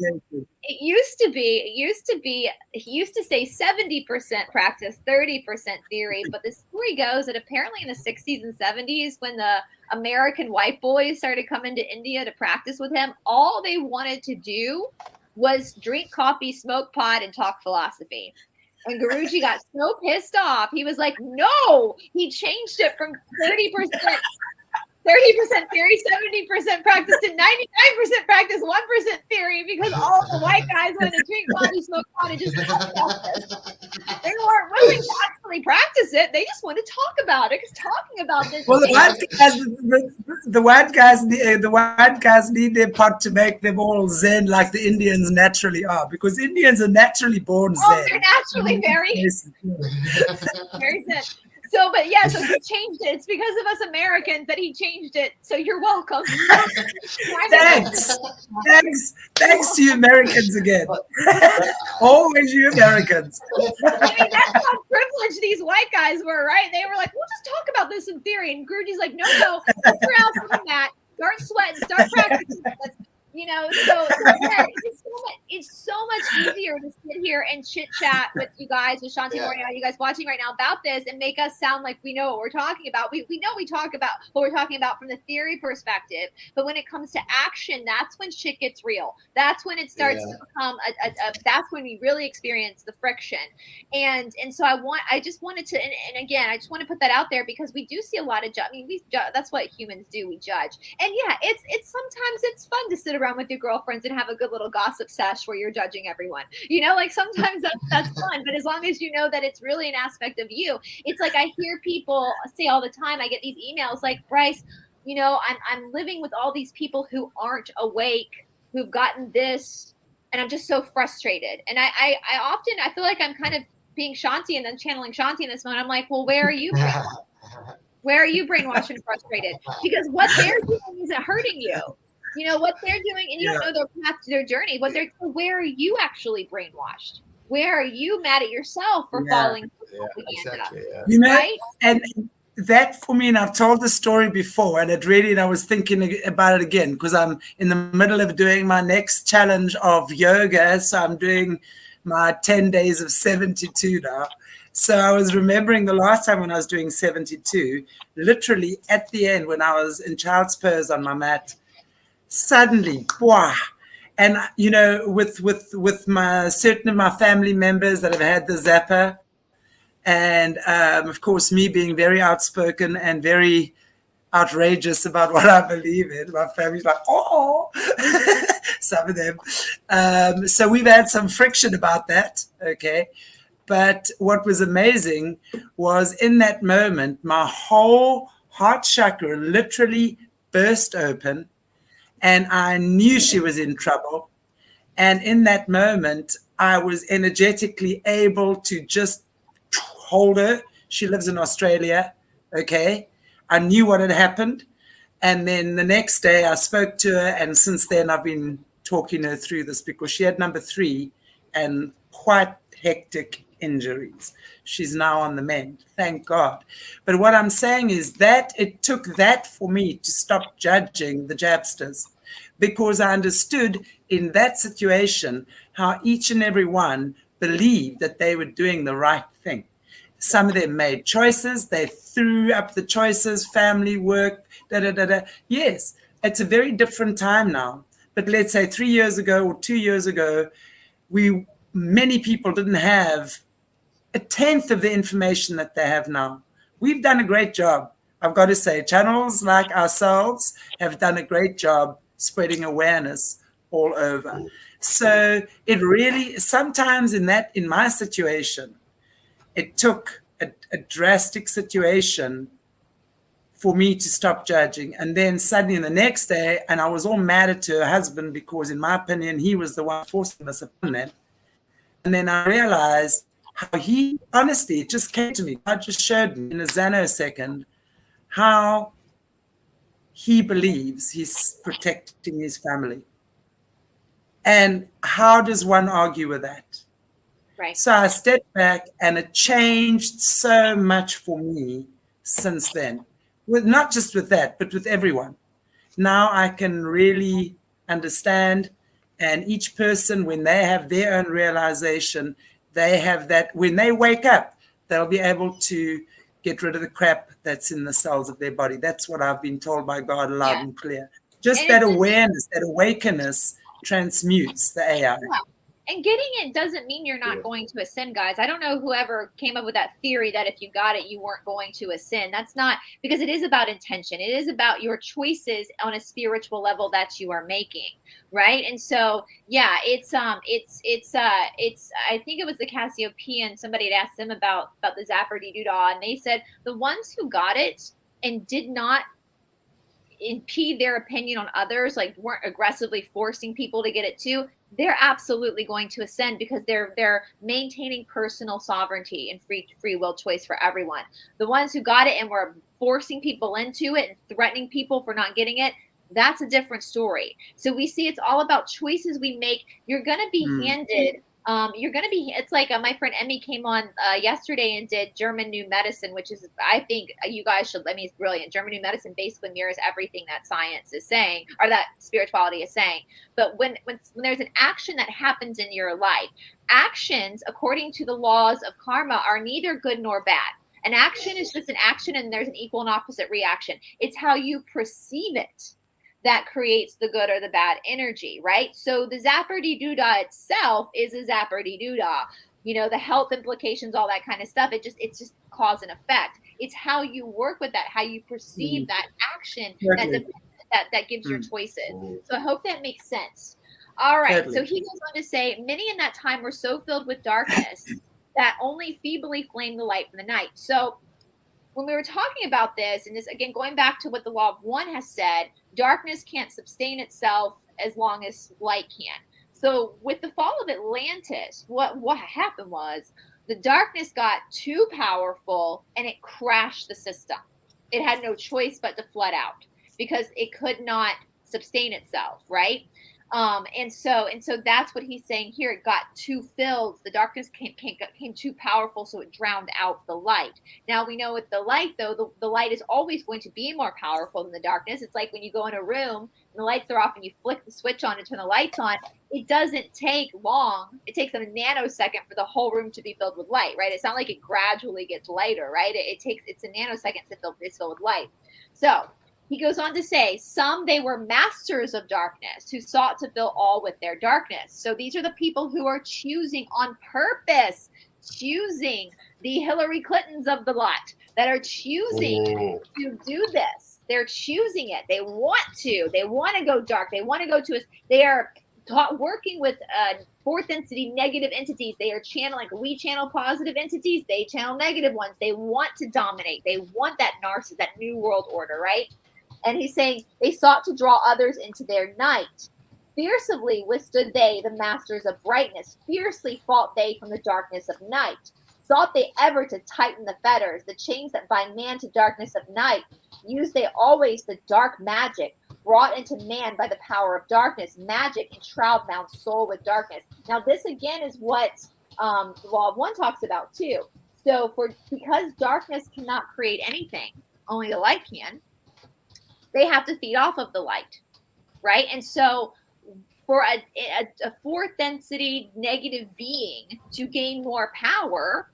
used to be, he used to say 70% practice, 30% theory. But the story goes that apparently in the 60s and 70s, when the American white boys started coming to India to practice with him, all they wanted to do was drink coffee, smoke pot, and talk philosophy. And Guruji got so pissed off. He was like, no, he changed it from 30% theory, 70% practice, to 99% practice, 1% theory, because all the white guys wanted to drink coffee, smoke pot, and just they weren't willing to actually practice it. They just want to talk about it because talking about this. Well, the white guys need their pot to make them all zen like the Indians naturally are, because Indians are naturally born zen. Oh, they're naturally very zen. So, but yeah, so he changed it. It's because of us Americans that he changed it. So you're welcome. Thanks to you Americans again. Always you Americans. I mean, that's how privileged these white guys were, right? They were like, we'll just talk about this in theory. And Guruji's like, no, put your ass on the mat, start sweating, start practicing. You know, so yeah, it's so much easier to sit here and chit chat with you guys, with Chantelle Morné, you guys watching right now about this, and make us sound like we know what we're talking about. We know we talk about what we're talking about from the theory perspective, but when it comes to action, that's when shit gets real. That's when it starts to become that's when we really experience the friction. And so I just wanted to, and again, I just want to put that out there because we do see a lot of that's what humans do. We judge, and yeah, it's sometimes it's fun to sit around with your girlfriends and have a good little gossip sesh where you're judging everyone, you know, like sometimes that's fun, but as long as you know that it's really an aspect of you. It's like I hear people say all the time, I get these emails like, Bryce, you know, I'm living with all these people who aren't awake, who've gotten this, and I'm just so frustrated. And I often feel like I'm kind of being Shanti and then channeling Shanti in this moment. I'm like, well, where are you where are you brainwashed and frustrated? Because what they're doing isn't hurting you. You know what they're doing, and you don't know their path to their journey. Where are you actually brainwashed? Where are you mad at yourself for falling? Exactly. You know, right? And that for me, and I've told the story before, and I was thinking about it again because I'm in the middle of doing my next challenge of yoga. So I'm doing my 10 days of 72 now. So I was remembering the last time when I was doing 72, literally at the end when I was in child's pose on my mat. Suddenly, wow. And you know, with certain of my family members that have had the zapper, and of course me being very outspoken and very outrageous about what I believe in, my family's like, oh, some of them. So we've had some friction about that, okay. But what was amazing was in that moment, my whole heart chakra literally burst open. And I knew she was in trouble. And in that moment, I was energetically able to just hold her. She lives in Australia. Okay. I knew what had happened. And then the next day I spoke to her. And since then, I've been talking her through this because she had number 3 and quite hectic injuries. She's now on the mend, thank God. But what I'm saying is that it took that for me to stop judging the jabsters, because I understood in that situation how each and every one believed that they were doing the right thing. Some of them made choices, they threw up the choices, family, work, Yes, it's a very different time now. But let's say 3 years ago or 2 years ago, many people didn't have a tenth of the information that they have now. We've done a great job. I've got to say, channels like ourselves have done a great job spreading awareness all over. So it really, sometimes in my situation, it took a drastic situation for me to stop judging. And then suddenly the next day, and I was all mad at her husband because in my opinion, he was the one forcing this upon them. And then I realized how honestly, it just came to me. God just showed me in a nanosecond how he believes he's protecting his family. And how does one argue with that? Right. So I stepped back and it changed so much for me since then. Not just with that, but with everyone. Now I can really understand, and each person, when they have their own realization, they have that, when they wake up, they'll be able to get rid of the crap that's in the cells of their body. That's what I've been told by God loud and clear. Just that awareness, that awakeness transmutes the AI. Yeah. And getting it doesn't mean you're not going to ascend, guys. I don't know whoever came up with that theory that if you got it, you weren't going to ascend. That's not, because it is about intention. It is about your choices on a spiritual level that you are making, right? And so, yeah, I think it was the Cassiopean. Somebody had asked them about the Zapper-dee-doo-dah, and they said the ones who got it and did not impede their opinion on others, like weren't aggressively forcing people to get it too, they're absolutely going to ascend, because they're maintaining personal sovereignty and free will choice for everyone. The ones who got it and were forcing people into it and threatening people for not getting it, that's a different story. So we see it's all about choices we make. You're going to be handed it's like my friend Emmy came on yesterday and did German New Medicine, which is, I think you guys should, it's brilliant. German New Medicine basically mirrors everything that science is saying, or that spirituality is saying. But when there's an action that happens in your life, actions, according to the laws of karma, are neither good nor bad. An action is just an action, and there's an equal and opposite reaction. It's how you perceive it that creates the good or the bad energy, right? So the Zapper-dee-doo-dah itself is a Zapper-dee-doo-dah. You know, the health implications, all that kind of stuff. It's just cause and effect. It's how you work with that, how you perceive that action that gives your choices. So I hope that makes sense. All right. So he goes on to say, many in that time were so filled with darkness that only feebly flamed the light from the night. So when we were talking about this, and this, again, going back to what the law of one has said, darkness can't sustain itself as long as light can. So with the fall of Atlantis, what happened was the darkness got too powerful and it crashed the system. It had no choice but to flood out because it could not sustain itself, right? And so that's what he's saying here. It got too filled. The darkness came too powerful, so it drowned out the light. Now we know with the light, though, the light is always going to be more powerful than the darkness. It's like when you go in a room and the lights are off and you flick the switch on and turn the lights on. It doesn't take long. It takes a nanosecond for the whole room to be filled with light, right? It's not like it gradually gets lighter, right? It's a nanosecond to it's filled with light. So he goes on to say, some, they were masters of darkness who sought to fill all with their darkness. So these are the people who are choosing on purpose, choosing the Hillary Clintons of the lot that are choosing to do this. They're choosing it. They want to. They want to go dark. They want to go to us. They are working with fourth density negative entities. They are channeling. We channel positive entities. They channel negative ones. They want to dominate. They want that narcissist, that new world order, right? And he's saying they sought to draw others into their night. Fiercely withstood they, the masters of brightness. Fiercely fought they from the darkness of night. Sought they ever to tighten the fetters, the chains that bind man to darkness of night. Used they always the dark magic, brought into man by the power of darkness. Magic enshroud man's soul with darkness. Now this again is what the law of one talks about too. So because darkness cannot create anything, only the light can, they have to feed off of the light, right? And so for a fourth density negative being to gain more power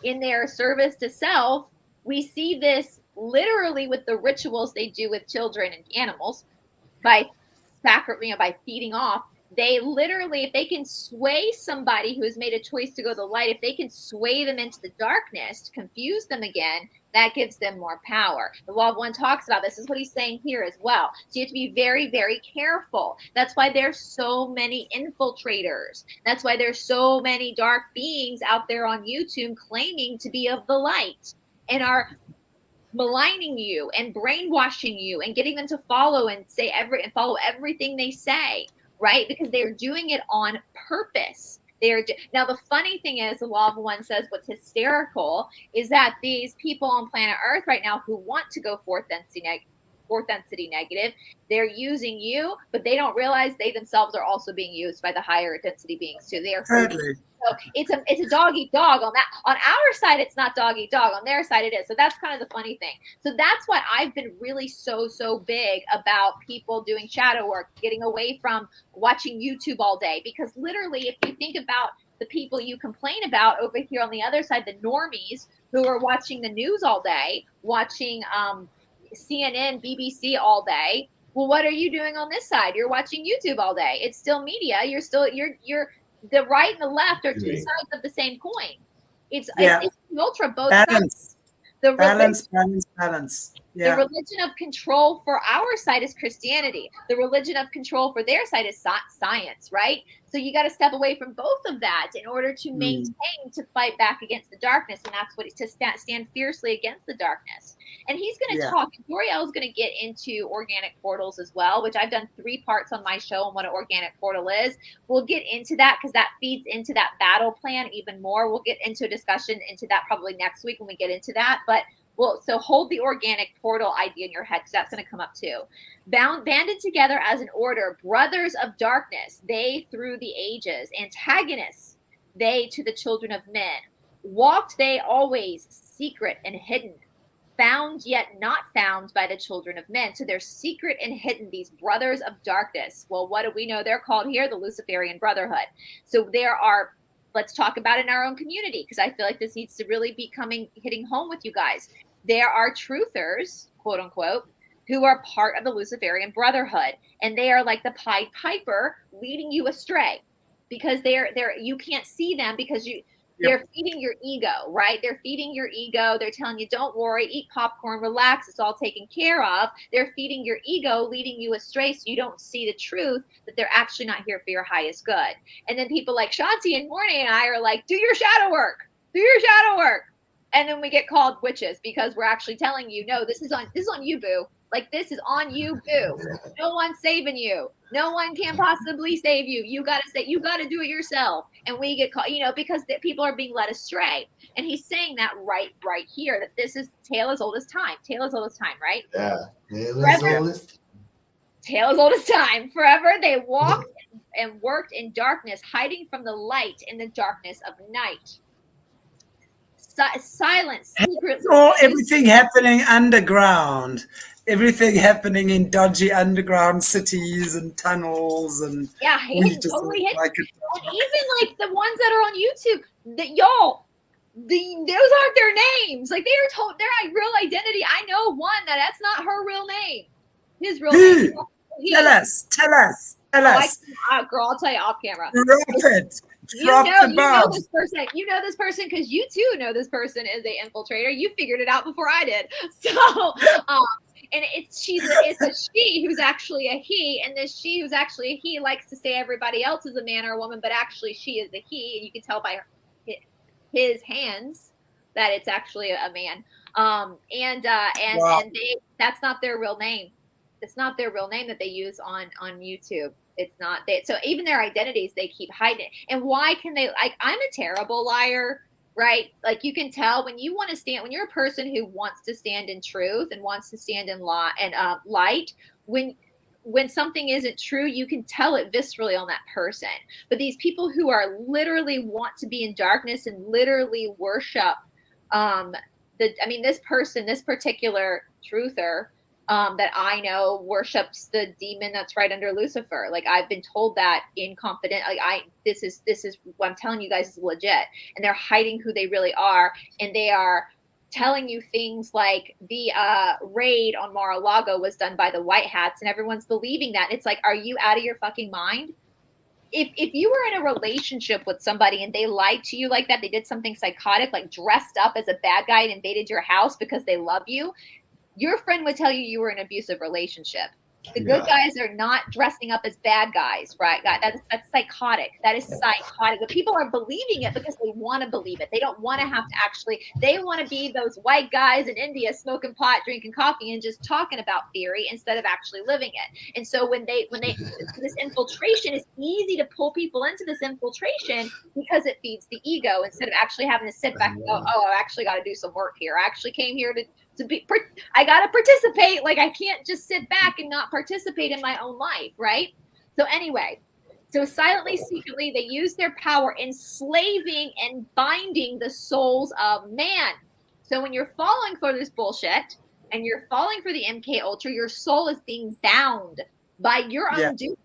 in their service to self, we see this literally with the rituals they do with children and animals by feeding off. They literally, if they can sway somebody who has made a choice to go to the light, if they can sway them into the darkness to confuse them again, that gives them more power. The law of one talks about this. Is what he's saying here as well. So you have to be very, very careful. That's why there's so many infiltrators. That's why there's so many dark beings out there on YouTube claiming to be of the light and are maligning you and brainwashing you and getting them to follow and follow everything they say. Right? Because they're doing it on purpose. Now, the funny thing is, the law of one says what's hysterical is that these people on planet Earth right now who want to go fourth density negative, they're using you, but they don't realize they themselves are also being used by the higher density beings too. They are Totally. So it's a dog eat dog on that. On our side, it's not dog eat dog. On their side, it is. So that's kind of the funny thing. So that's why I've been really so big about people doing shadow work, getting away from watching YouTube all day. Because literally, if you think about the people you complain about over here on the other side, the normies who are watching the news all day, watching CNN, BBC all day. Well, what are you doing on this side? You're watching YouTube all day. It's still media. You're the right and the left are two Agree. sides of the same coin. It's ultra both balance. sides. The Balance. The Yeah. religion of control for our side is Christianity. The religion of control for their side is science, right? So you got to step away from both of that in order to maintain, to fight back against the darkness. And that's what to stand fiercely against the darkness. And he's going to talk, Doriel is going to get into organic portals as well, which I've done 3 parts on my show on what an organic portal is. We'll get into that because that feeds into that battle plan even more. We'll get into a discussion into that probably next week when we get into that. But well, so hold the organic portal idea in your head because that's going to come up too. Banded together as an order, brothers of darkness, they through the ages, antagonists, they to the children of men. Walked they always secret and hidden, found yet not found by the children of men. So they're secret and hidden, these brothers of darkness. Well, what do we know they're called here? The Luciferian Brotherhood. So there are, let's talk about it in our own community because I feel like this needs to really be hitting home with you guys. There are truthers, quote unquote, who are part of the Luciferian Brotherhood, and they are like the Pied Piper leading you astray because they're you can't see them because they're feeding your ego, right? They're feeding your ego. They're telling you, don't worry, eat popcorn, relax, it's all taken care of. They're feeding your ego, leading you astray so you don't see the truth that they're actually not here for your highest good. And then people like Shanti and Morné and I are like, do your shadow work. And then we get called witches because we're actually telling you, no, this is on you, boo. Like, this is on you, boo. No one's saving you. No one can possibly save you. You got to do it yourself. And we get caught, because people are being led astray. And he's saying that right here, that this is tale as old as time. Tale as old as time, right? Yeah. Tale as old as time. Forever they walked and worked in darkness, hiding from the light in the darkness of night. Silence, secret. Everything happening underground. Everything happening in dodgy underground cities and tunnels and totally hidden. And even like the ones that are on YouTube, those aren't their names. Like, they are told their real identity. I know one that's not her real name. His real name. Tell us. Girl, I'll tell you off camera. You know this person. You know this person because you too know this person is a infiltrator. You figured it out before I did. So, and it's a she who's actually a he, and this she who's actually a he likes to say everybody else is a man or a woman, but actually she is a he, and you can tell by his hands that it's actually a man. And that's not their real name. It's not their real name that they use on YouTube. It's not so even their identities, they keep hiding. And why can they, like, I'm a terrible liar, right? Like, you can tell when you're a person who wants to stand in truth and wants to stand in light, when something isn't true, you can tell it viscerally on that person. But these people who are literally want to be in darkness and literally worship this particular truther that I know worships the demon that's right under Lucifer. Like, I've been told that in confident. Like, this is what I'm telling you guys is legit. And they're hiding who they really are, and they are telling you things like the raid on Mar-a-Lago was done by the White Hats, and everyone's believing that. It's like, are you out of your fucking mind? If you were in a relationship with somebody and they lied to you like that, they did something psychotic, like dressed up as a bad guy and invaded your house because they love you, your friend would tell you were in an abusive relationship. The good guys are not dressing up as bad guys, right? That's psychotic. That is psychotic. But people are believing it because they want to believe it. They don't want to have to they want to be those white guys in India smoking pot, drinking coffee, and just talking about theory instead of actually living it. And so when this infiltration, is easy to pull people into this infiltration because it feeds the ego instead of actually having to sit back and go, oh, I actually got to do some work here. I actually came here I got to participate. Like, I can't just sit back and not participate in my own life, right? So anyway, silently, secretly, they use their power enslaving and binding the souls of man. So when you're falling for this bullshit and you're falling for the MK Ultra, your soul is being bound by your own duty.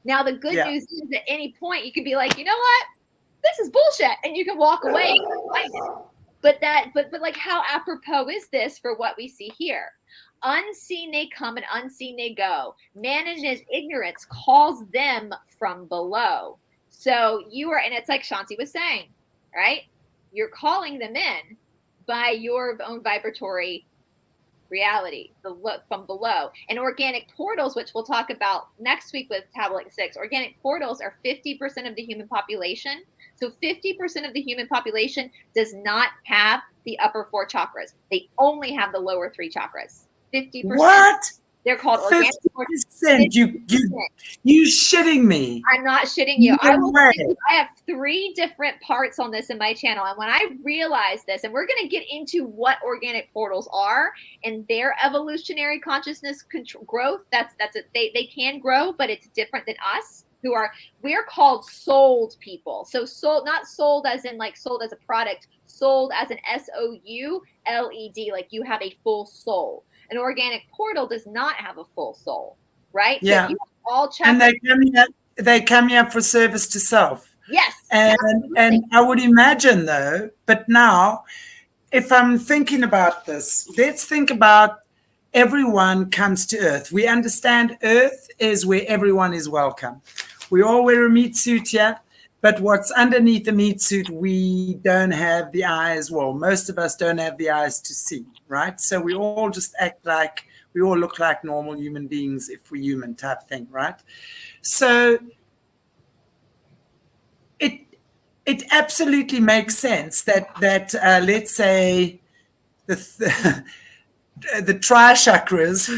Now, the good news is at any point you can be like, you know what? This is bullshit. And you can walk away and find it. But like, how apropos is this for what we see here? Unseen they come and unseen they go. Man in his ignorance calls them from below. So you are, and it's like Shanti was saying, right? You're calling them in by your own vibratory reality, the look from below. And organic portals, which we'll talk about next week with Tablet 6, organic portals are 50% of the human population. So 50% of the human population does not have the upper 4 chakras. They only have the lower 3 chakras. 50%. What? They're called organic 50%. You shitting me. I'm not shitting you. No way. I have 3 different parts on this in my channel. And when I realized this, and we're going to get into what organic portals are and their evolutionary consciousness growth, that's it. They can grow, but it's different than us. We're called souled people. So sold, not sold as in like sold as a product, sold as an SOULED, like you have a full soul. An organic portal does not have a full soul, right? Yeah. So you have all and they come here for service to self. Yes. And I would imagine though, but now if I'm thinking about this, let's think about everyone comes to Earth. We understand Earth is where everyone is welcome. We all wear a meat suit here, but what's underneath the meat suit, we don't have the eyes. Well, most of us don't have the eyes to see, right? So we all just act like, we all look like normal human beings if we're human type thing, right? So it absolutely makes sense that let's say the tri-chakras,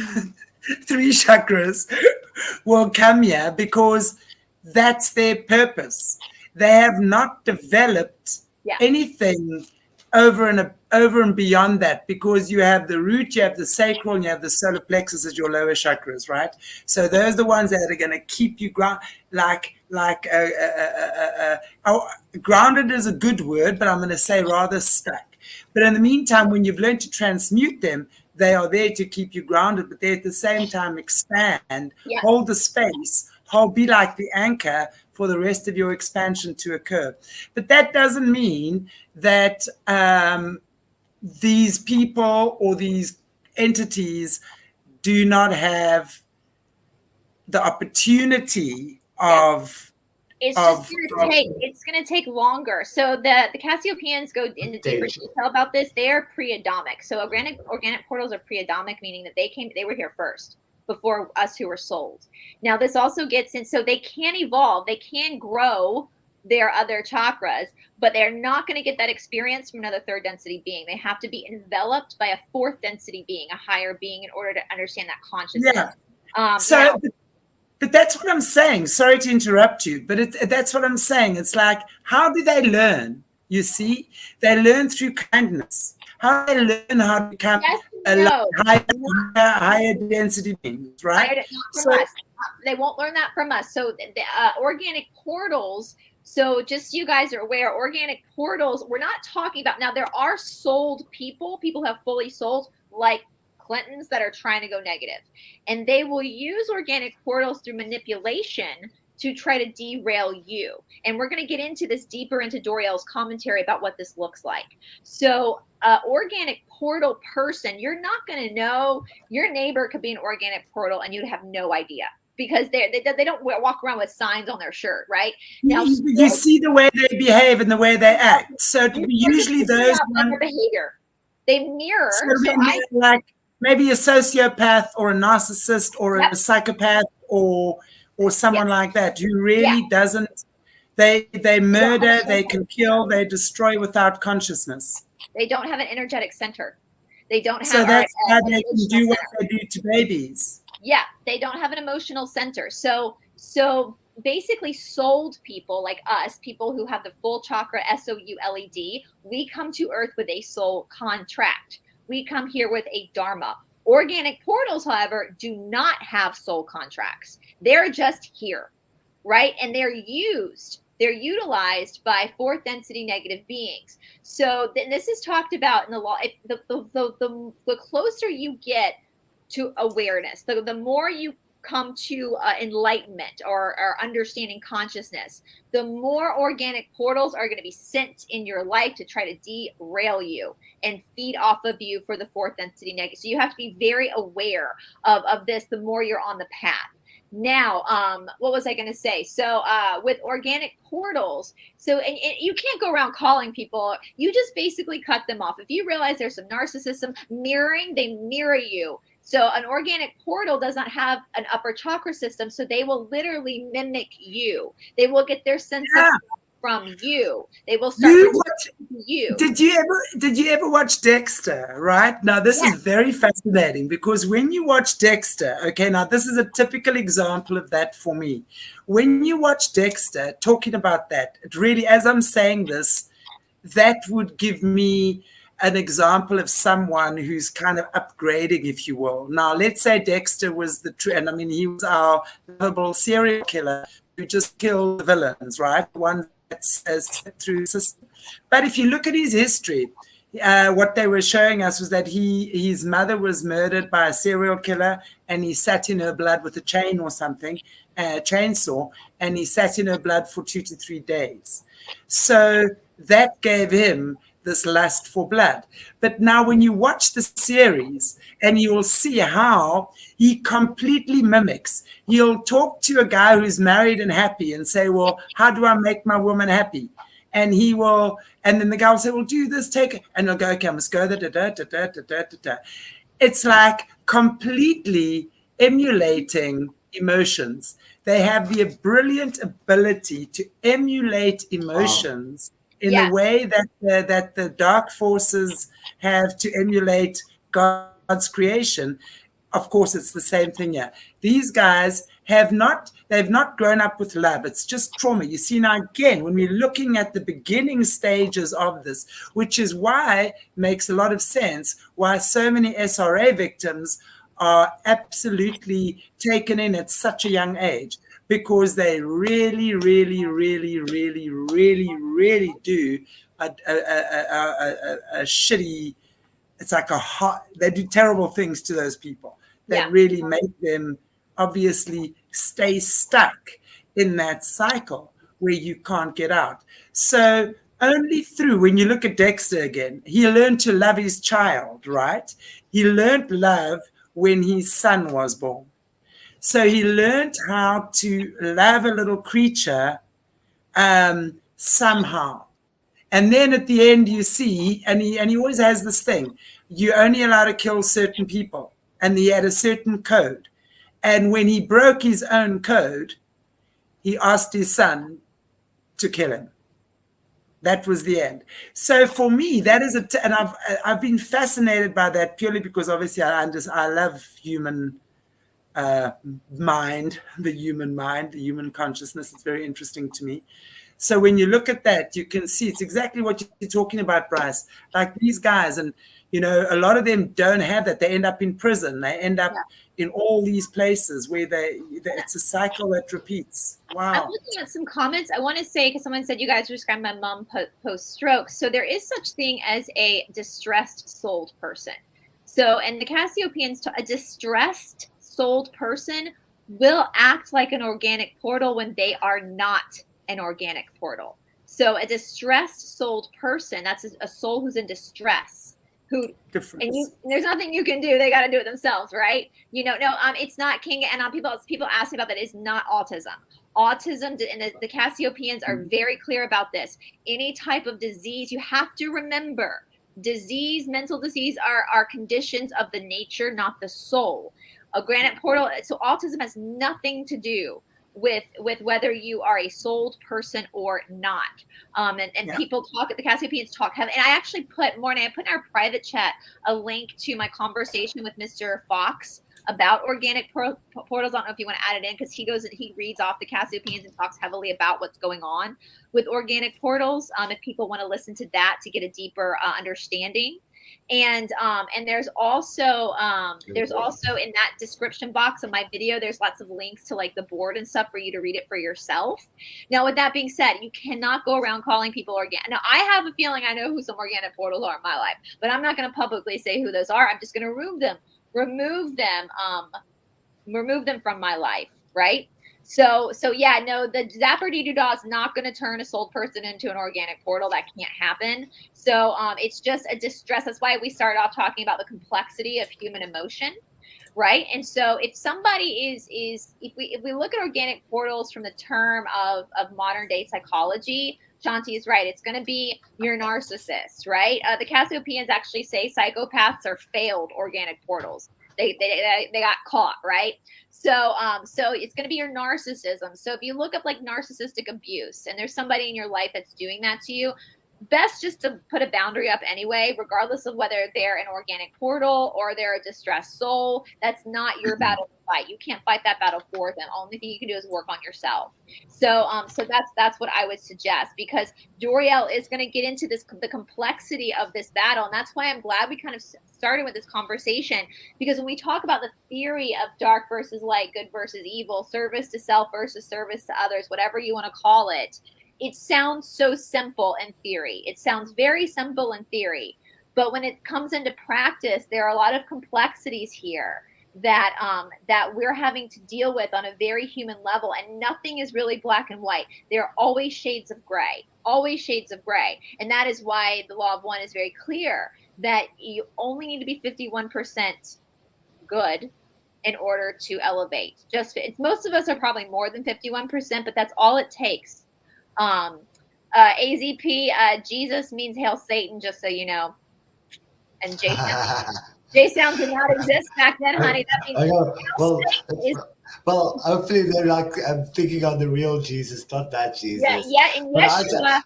3 chakras will come here because that's their purpose. They have not developed anything over and beyond that, because you have the root, you have the sacral, and you have the solar plexus as your lower chakras, right? So those are the ones that are going to keep you grounded is a good word, but I'm going to say rather stuck. But in the meantime, when you've learned to transmute them, they are there to keep you grounded, but they at the same time expand, hold the space, be like the anchor for the rest of your expansion to occur. But that doesn't mean that these people or these entities do not have the opportunity of... It's just it's going to take longer. So the Cassiopeians go into deeper detail about this. They are pre-Adamic. So organic portals are pre-Adamic, meaning that they were here first before us who were sold. Now this also gets in, so they can evolve, they can grow their other chakras, but they're not going to get that experience from another 3rd density being. They have to be enveloped by a 4th density being, a higher being, in order to understand that consciousness. Yeah. But that's what I'm saying. Sorry to interrupt you, but that's what I'm saying. It's like, how do they learn? You see, they learn through kindness. How do they learn how to become higher density beings, right? They won't learn that from us. So the organic portals, so just so you guys are aware, organic portals, we're not talking about, now there are sold people who have fully sold, like Clintons, that are trying to go negative. And they will use organic portals through manipulation to try to derail you. And we're going to get into this deeper into Doriel's commentary about what this looks like. So organic portal person, you're not going to know. Your neighbor could be an organic portal and you'd have no idea, because they don't walk around with signs on their shirt, right? Now you see the way they behave and the way they act. So usually those behavior, they mirror. Like maybe a sociopath or a narcissist or a psychopath or someone like that who really doesn't, they murder, they can kill, they destroy without consciousness. They don't have an energetic center. They don't have. So that's how they can do what they do to babies. Yeah, they don't have an emotional center. So basically souled people like us, people who have the full chakra, SOULED, we come to Earth with a soul contract. We come here with a dharma. Organic portals, however, do not have soul contracts. They're just here, right? And they're utilized by 4th density negative beings. So then this is talked about in the law. The closer you get to awareness, the more you come to enlightenment or understanding consciousness, the more organic portals are going to be sent in your life to try to derail you and feed off of you for the 4th density negative. So you have to be very aware of this the more you're on the path. Now, what was I going to say? So, with organic portals, so and you can't go around calling people. You just basically cut them off. If you realize there's some narcissism mirroring, they mirror you. So, an organic portal does not have an upper chakra system, so they will literally mimic you. They will get their sense of from you. They will start you. Did you ever watch Dexter? Right now, this is very fascinating because when you watch Dexter, okay, now this is a typical example of that for me. When you watch Dexter, talking about that, it really, as I'm saying this, that would give me an example of someone who's kind of upgrading, if you will. Now, let's say Dexter was and I mean, he was our lovable serial killer who just killed the villains, right? One that's through the system. But if you look at his history, what they were showing us was that his mother was murdered by a serial killer, and he sat in her blood with a chain or something, a chainsaw, and he sat in her blood for 2 to 3 days. So that gave him this lust for blood. But now when you watch the series, and you will see how he completely mimics. He'll talk to a guy who's married and happy and say, well, how do I make my woman happy? And he will, and then the guy will say, well, do this, take it. And he'll go, okay, I must go, It's like completely emulating emotions. They have the brilliant ability to emulate emotions in the way that the dark forces have to emulate God's creation. Of course, it's the same thing here. These guys they've not grown up with love. It's just trauma. You see, now again, when we're looking at the beginning stages of this, which is why makes a lot of sense why so many SRA victims are absolutely taken in at such a young age, because they really, really, really, really, really, really do a shitty, it's like they do terrible things to those people that really make them obviously stay stuck in that cycle where you can't get out. So only through, when you look at Dexter again, he learned to love his child, right? He learned love when his son was born. So he learned how to love a little creature somehow. And then at the end, you see, and he always has this thing, you're only allowed to kill certain people. And he had a certain code. And when he broke his own code, he asked his son to kill him. That was the end. So for me, that is and I've been fascinated by that purely because obviously I love human mind, the human consciousness. It's very interesting to me. So when you look at that, you can see it's exactly what you're talking about, Bryce. Like these guys, and you know, a lot of them don't have that. They end up in prison. They end up in all these places where it's a cycle that repeats. Wow. I'm looking at some comments. I want to say, because someone said you guys are describing my mom post-stroke. So there is such thing as a distressed souled person. So, and the Cassiopeians, a distressed souled person will act like an organic portal when they are not an organic portal. So a distressed souled person, that's a soul who's in distress. And there's nothing you can do. They got to do it themselves, right? You know, no, it's not King. And people ask me about that. It's not autism. Autism, and the Cassiopeians are very clear about this. Any type of disease, you have to remember, mental disease are conditions of the nature, not the soul. A granite portal. So autism has nothing to do with whether you are a souled person or not. People talk, the Cassiopeians talk, and I actually put in our private chat a link to my conversation with Mr. Fox about organic portals. I don't know if you want to add it in, because he reads off the Cassiopeians and talks heavily about what's going on with organic portals. If people want to listen to that to get a deeper understanding. And there's also in that description box of my video, there's lots of links to like the board and stuff for you to read it for yourself. Now, with that being said, you cannot go around calling people organic. Now, I have a feeling I know who some organic portals are in my life, but I'm not going to publicly say who those are. I'm just going to remove them from my life, right? So yeah, no, the Zapper Dee-Doo-Dah is not going to turn a soul person into an organic portal. That can't happen. So it's just a distress. That's why we started off talking about the complexity of human emotion. right? And so if somebody if we look at organic portals from the term of modern day psychology, Shanti is right. It's going to be your narcissist, right? The Cassiopeans actually say psychopaths are failed organic portals. They got caught, right? So so it's going to be your narcissism. So if you look up like narcissistic abuse and there's somebody in your life that's doing that to you, best just to put a boundary up anyway, regardless of whether they're an organic portal or they're a distressed soul. That's not your battle to fight. You can't fight that battle for them. Only thing you can do is work on yourself. So so that's what I would suggest, because Doriel is going to get into the complexity of this battle. And that's why I'm glad we kind of started with this conversation, because when we talk about the theory of dark versus light, good versus evil, service to self versus service to others, whatever you want to call it, it sounds so simple in theory. It sounds very simple in theory. But when it comes into practice, there are a lot of complexities here that that we're having to deal with on a very human level. And nothing is really black and white. There are always shades of gray, always shades of gray. And that is why the law of one is very clear, that you only need to be 51% good in order to elevate. Most of us are probably more than 51%, but that's all it takes. AZP, Jesus means hail Satan, just so you know. And J sound did not exist back then, honey. That means well, hopefully they're like thinking of the real Jesus, not that Jesus. Yeah, and Yeshua.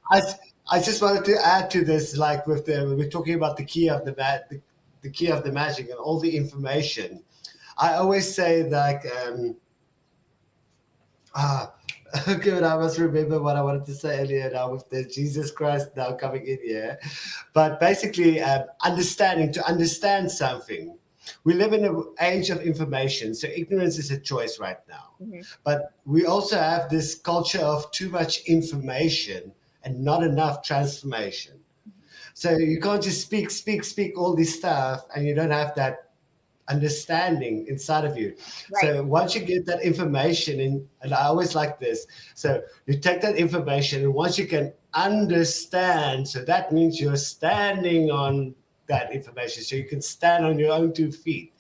I just wanted to add to this, like we're talking about the key of the key of the magic and all the information. I always say like good, I must remember what I wanted to say earlier now with the Jesus Christ now coming in here. But basically, to understand something. We live in an age of information, so ignorance is a choice right now. Mm-hmm. But we also have this culture of too much information and not enough transformation. So you can't just speak all this stuff and you don't have that understanding inside of you. Right. So once you get that information, and I always like this, so you take that information, and once you can understand, so that means you're standing on that information, so you can stand on your own 2 feet.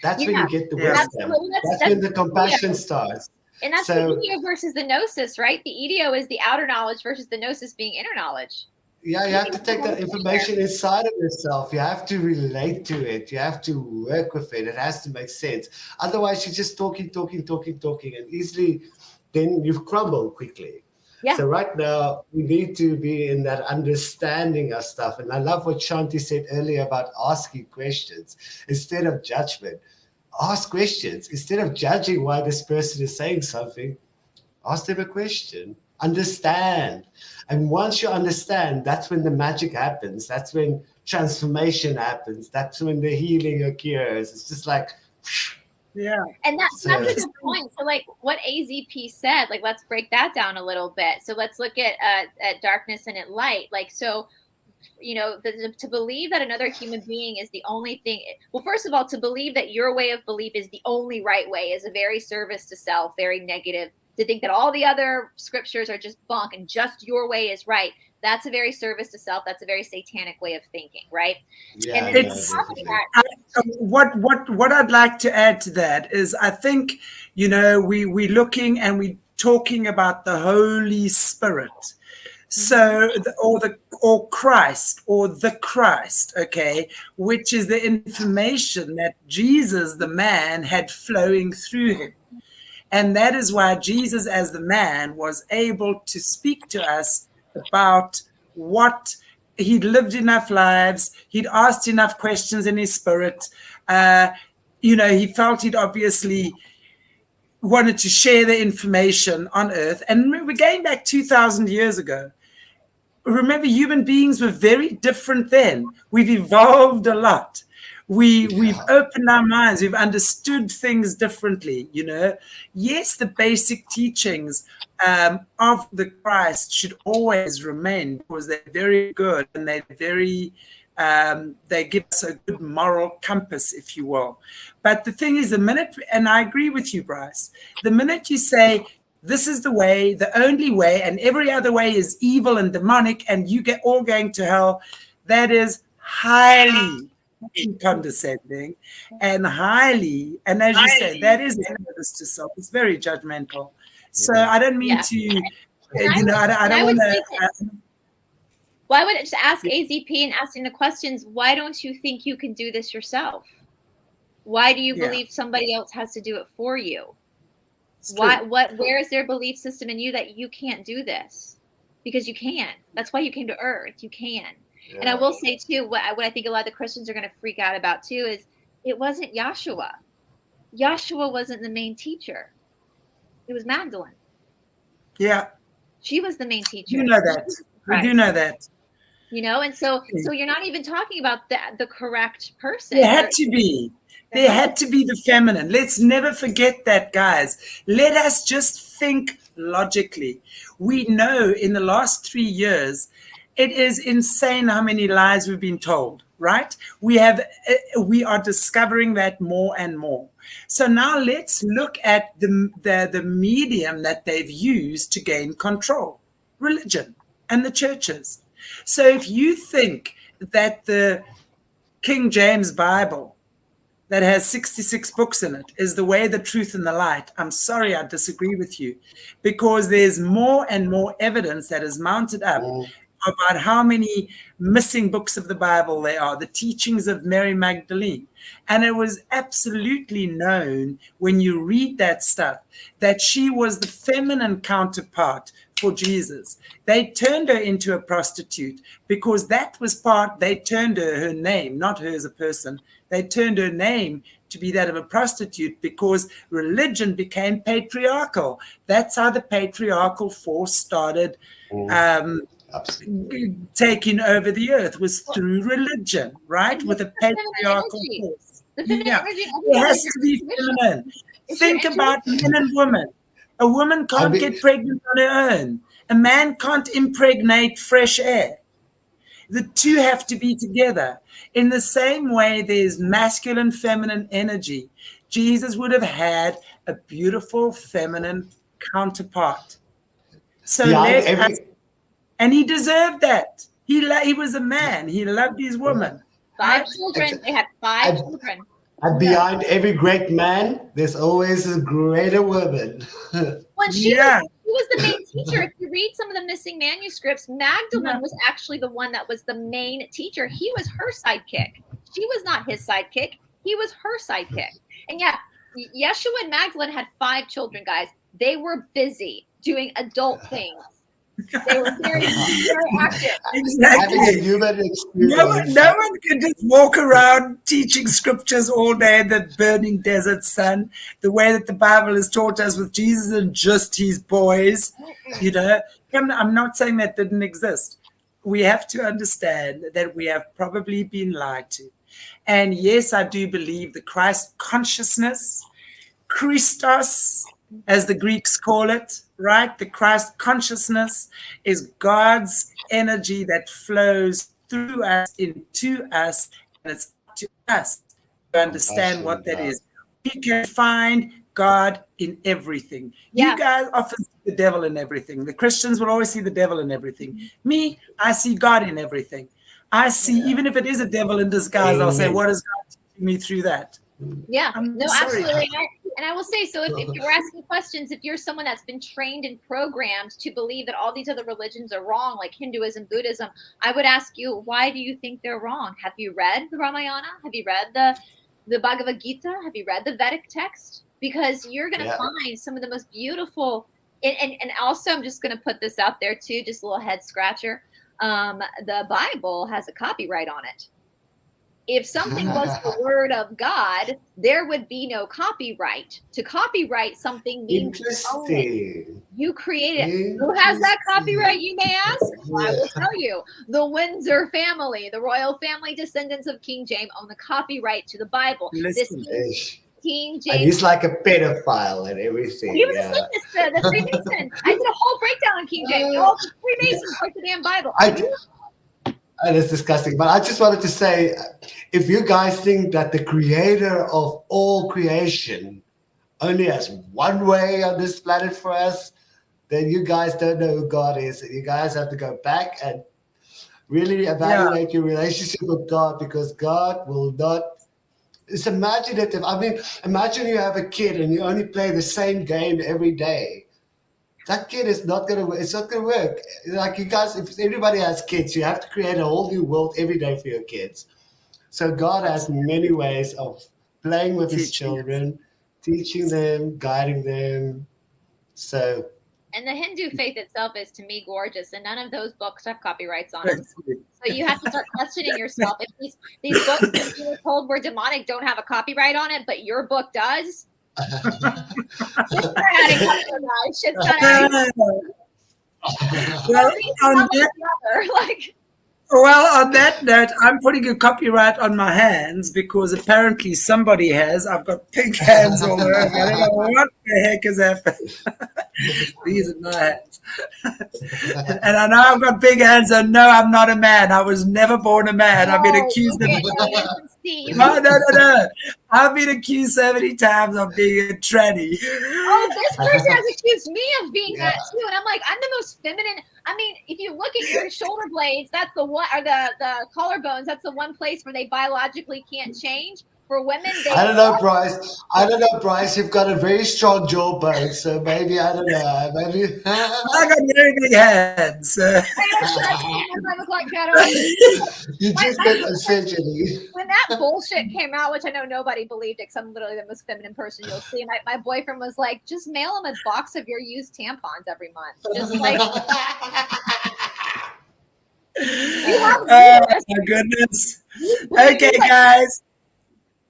That's when you get the wisdom. That's when the compassion starts. And that's the ego versus the gnosis, right? The ego is the outer knowledge versus the gnosis being inner knowledge. Yeah, you have to take that information inside of yourself. You have to relate to it. You have to work with it. It has to make sense. Otherwise, you're just talking, and easily then you crumble quickly. Yeah. So right now, we need to be in that understanding of stuff. And I love what Shanti said earlier about asking questions instead of judgment. Ask questions. Instead of judging why this person is saying something, ask them a question. Understand. And once you understand, that's when the magic happens. That's when transformation happens. That's when the healing occurs. It's just like, yeah. And that's a good point. So like what AZP said, like, let's break that down a little bit. So let's look at darkness and at light. Like, so, you know, to believe that another human being is the only thing. Well, first of all, to believe that your way of belief is the only right way is a very service to self, very negative. To think that all the other scriptures are just bunk and just your way is right. That's a very service to self. That's a very satanic way of thinking, right? Yeah, and it's, what I'd like to add to that is, I think, you know, we're looking and we're talking about the Holy Spirit. So, or Christ, or the Christ, okay, which is the information that Jesus, the man, had flowing through him. And that is why Jesus, as the man, was able to speak to us about what he'd lived enough lives. He'd asked enough questions in his spirit. You know, he felt he'd obviously wanted to share the information on earth. And we're going back 2,000 years ago. Remember, human beings were very different then. We've evolved a lot. We've opened our minds. We've understood things differently, you know. Yes, the basic teachings of the Christ should always remain, because they're very good and they're very, they give us a good moral compass, if you will. But the thing is, the minute, and I agree with you, Bryce, the minute you say, this is the way, the only way, and every other way is evil and demonic, and you get all going to hell, that is highly condescending and highly, and as you say, that is a service to self. It's very judgmental. So I don't mean to, I don't want to. Well, I would just ask AZP and asking the questions, why don't you think you can do this yourself? Why do you believe somebody else has to do it for you? Where is their belief system in you that you can't do this? Because you can. That's why you came to Earth. You can. Yeah. And I will say too, what I think a lot of the Christians are going to freak out about too is it wasn't Yahshua. Yahshua wasn't the main teacher. It was Magdalene. Yeah. She was the main teacher. You know that. I do know that. You know, and so you're not even talking about the correct person. There had to be. There had to be the feminine. Let's never forget that, guys. Let us just think logically. We know in the last 3 years, it is insane how many lies we've been told, right? We are discovering that more and more. So now let's look at the medium that they've used to gain control, religion and the churches. So if you think that the King James Bible that has 66 books in it is the way, the truth, and the light, I'm sorry, I disagree with you, because there's more and more evidence that is mounted up about how many missing books of the Bible there are, the teachings of Mary Magdalene. And it was absolutely known when you read that stuff that she was the feminine counterpart for Jesus. They turned her into a prostitute because that was they turned her name, not her as a person. They turned her name to be that of a prostitute because religion became patriarchal. That's how the patriarchal force started taking over the earth, was through religion, right? With a patriarchal force. It has to be feminine. Think about men and women. A woman can't get pregnant on her own. A man can't impregnate fresh air. The two have to be together. In the same way, there's masculine, feminine energy. Jesus would have had a beautiful feminine counterpart. So and he deserved that. He was a man. He loved his woman. 5 children. They had 5 children. And behind every great man, there's always a greater woman. Well, she was the main teacher. If you read some of the missing manuscripts, Magdalene was actually the one that was the main teacher. He was her sidekick. She was not his sidekick. He was her sidekick. And Yeshua and Magdalene had 5 children, guys. They were busy doing adult things. They were very, very active. Exactly. No one can just walk around teaching scriptures all day in the burning desert sun, the way that the Bible has taught us with Jesus and just his boys. You know, I'm not saying that didn't exist. We have to understand that we have probably been lied to. And yes, I do believe the Christ consciousness, Christos, as the Greeks call it, right? The Christ consciousness is God's energy that flows through us, into us, and it's up to us to understand what that is. We can find God in everything. You guys often see the devil in everything. The Christians will always see the devil in everything. Me, I see God in everything. I see, even if it is a devil in disguise, I'll say, what is God teaching me through that? Yeah, absolutely. And I will say, so if you're asking questions, if you're someone that's been trained and programmed to believe that all these other religions are wrong, like Hinduism, Buddhism, I would ask you, why do you think they're wrong? Have you read the Ramayana? Have you read the Bhagavad Gita? Have you read the Vedic text? Because you're going to find some of the most beautiful, and also I'm just going to put this out there too, just a little head scratcher. The Bible has a copyright on it. If something was the word of God, there would be no copyright. To copyright something means you create it. Who has that copyright, you may ask? Well, I will tell you. The Windsor family, the royal family descendants of King James, own the copyright to the Bible. King James. And he's like a pedophile and everything. He was a Satanist, the Freemason. I did a whole breakdown on King James. All the Freemasons wrote the damn Bible. That's disgusting. But I just wanted to say, if you guys think that the creator of all creation only has one way on this planet for us, then you guys don't know who God is. You guys have to go back and Really evaluate your relationship with God, because God will not. It's imaginative. I mean, imagine you have a kid and you only play the same game every day. That kid is not gonna. It's not gonna work. Like you guys, if everybody has kids, you have to create a whole new world every day for your kids. So God has many ways of playing with His children, teaching them, guiding them. So. And the Hindu faith itself is, to me, gorgeous, and none of those books have copyrights on them. So you have to start questioning yourself. If these books that you were told were demonic don't have a copyright on it, but your book does, shit's not adding up, guys. Shit's not adding up. Well, on that note, I'm putting a copyright on my hands because apparently somebody has. I've got pink hands all over. I don't know what the heck has happened. These are my hands. And I know I've got big hands, and no, I'm not a man. I was never born a man. I've been accused of No. I've been accused so many times of being a tranny. Oh, this person has accused me of being that too. And I'm like, I'm the most feminine. I mean, if you look at your shoulder blades, that's the one, or the collarbones, that's the one place where they biologically can't change. For women, I don't know, Bryce. You've got a very strong jawbone, so maybe I don't know. Maybe I got very big hands. I look like that. You just got a surgery. When that bullshit came out, which I know nobody believed, because I'm literally the most feminine person you'll see. My boyfriend was like, just mail him a box of your used tampons every month. Just like. Oh my goodness. Okay, guys.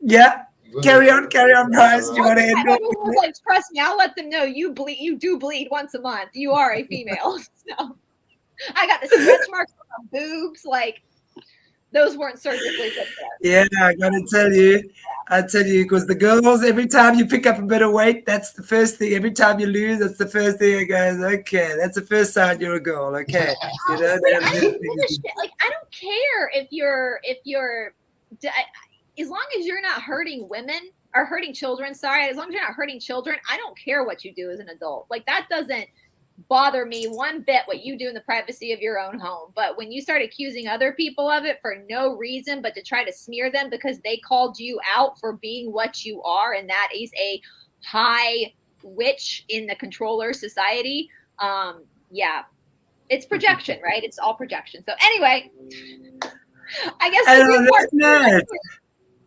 Yeah. Carry on, Bryce. Do you want to end it? Like, trust me, I'll let them know you bleed. You do bleed once a month. You are a female. So I got the stretch marks on my boobs. Like, those weren't surgically put there. Yeah, I gotta tell you, because the girls, every time you pick up a bit of weight, that's the first thing. Every time you lose, that's the first thing it goes, okay, that's the first sign you're a girl. Okay. You know, like, I don't care if you're as long as you're not hurting women or hurting children, as long as you're not hurting children, I don't care what you do as an adult. Like, that doesn't bother me one bit, what you do in the privacy of your own home. But when you start accusing other people of it for no reason but to try to smear them because they called you out for being what you are, and that is a high witch in the controller society, yeah, it's projection, right? It's all projection. So anyway, I guess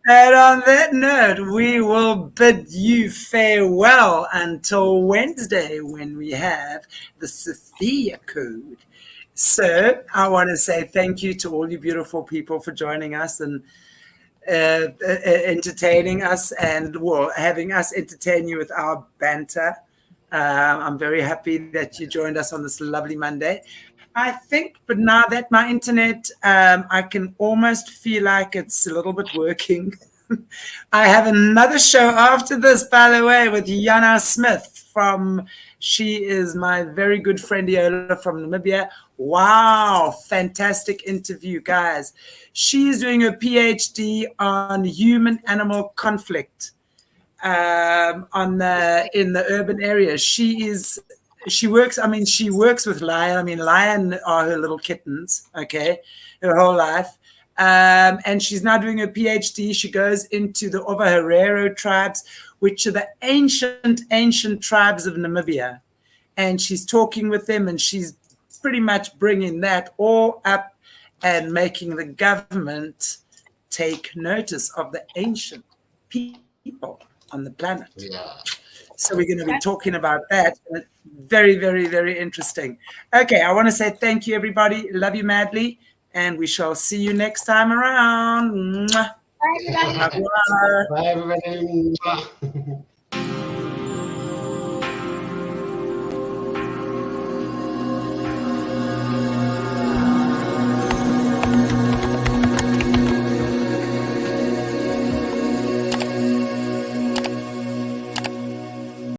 and on that note, we will bid you farewell until Wednesday when we have the Sophia Code. So I want to say thank you to all you beautiful people for joining us and entertaining us, and having us entertain you with our banter. I'm very happy that you joined us on this lovely Monday. I think, but now that my internet, I can almost feel like it's a little bit working. I have another show after this, by the way, with Yana Smith she is my very good friend Yola from Namibia. Wow, fantastic interview, guys. She's doing a PhD on human-animal conflict in the urban areas. She works with Lion. Lion are her little kittens, okay, her whole life. And she's now doing her PhD. She goes into the Ovaherero tribes, which are the ancient tribes of Namibia. And she's talking with them, and she's pretty much bringing that all up and making the government take notice of the ancient people on the planet. Yeah. So we're going to be talking about that. Very, very, very interesting. Okay, I want to say thank you, everybody. Love you madly. And we shall see you next time around. Mwah. Bye, everybody. Bye, everybody.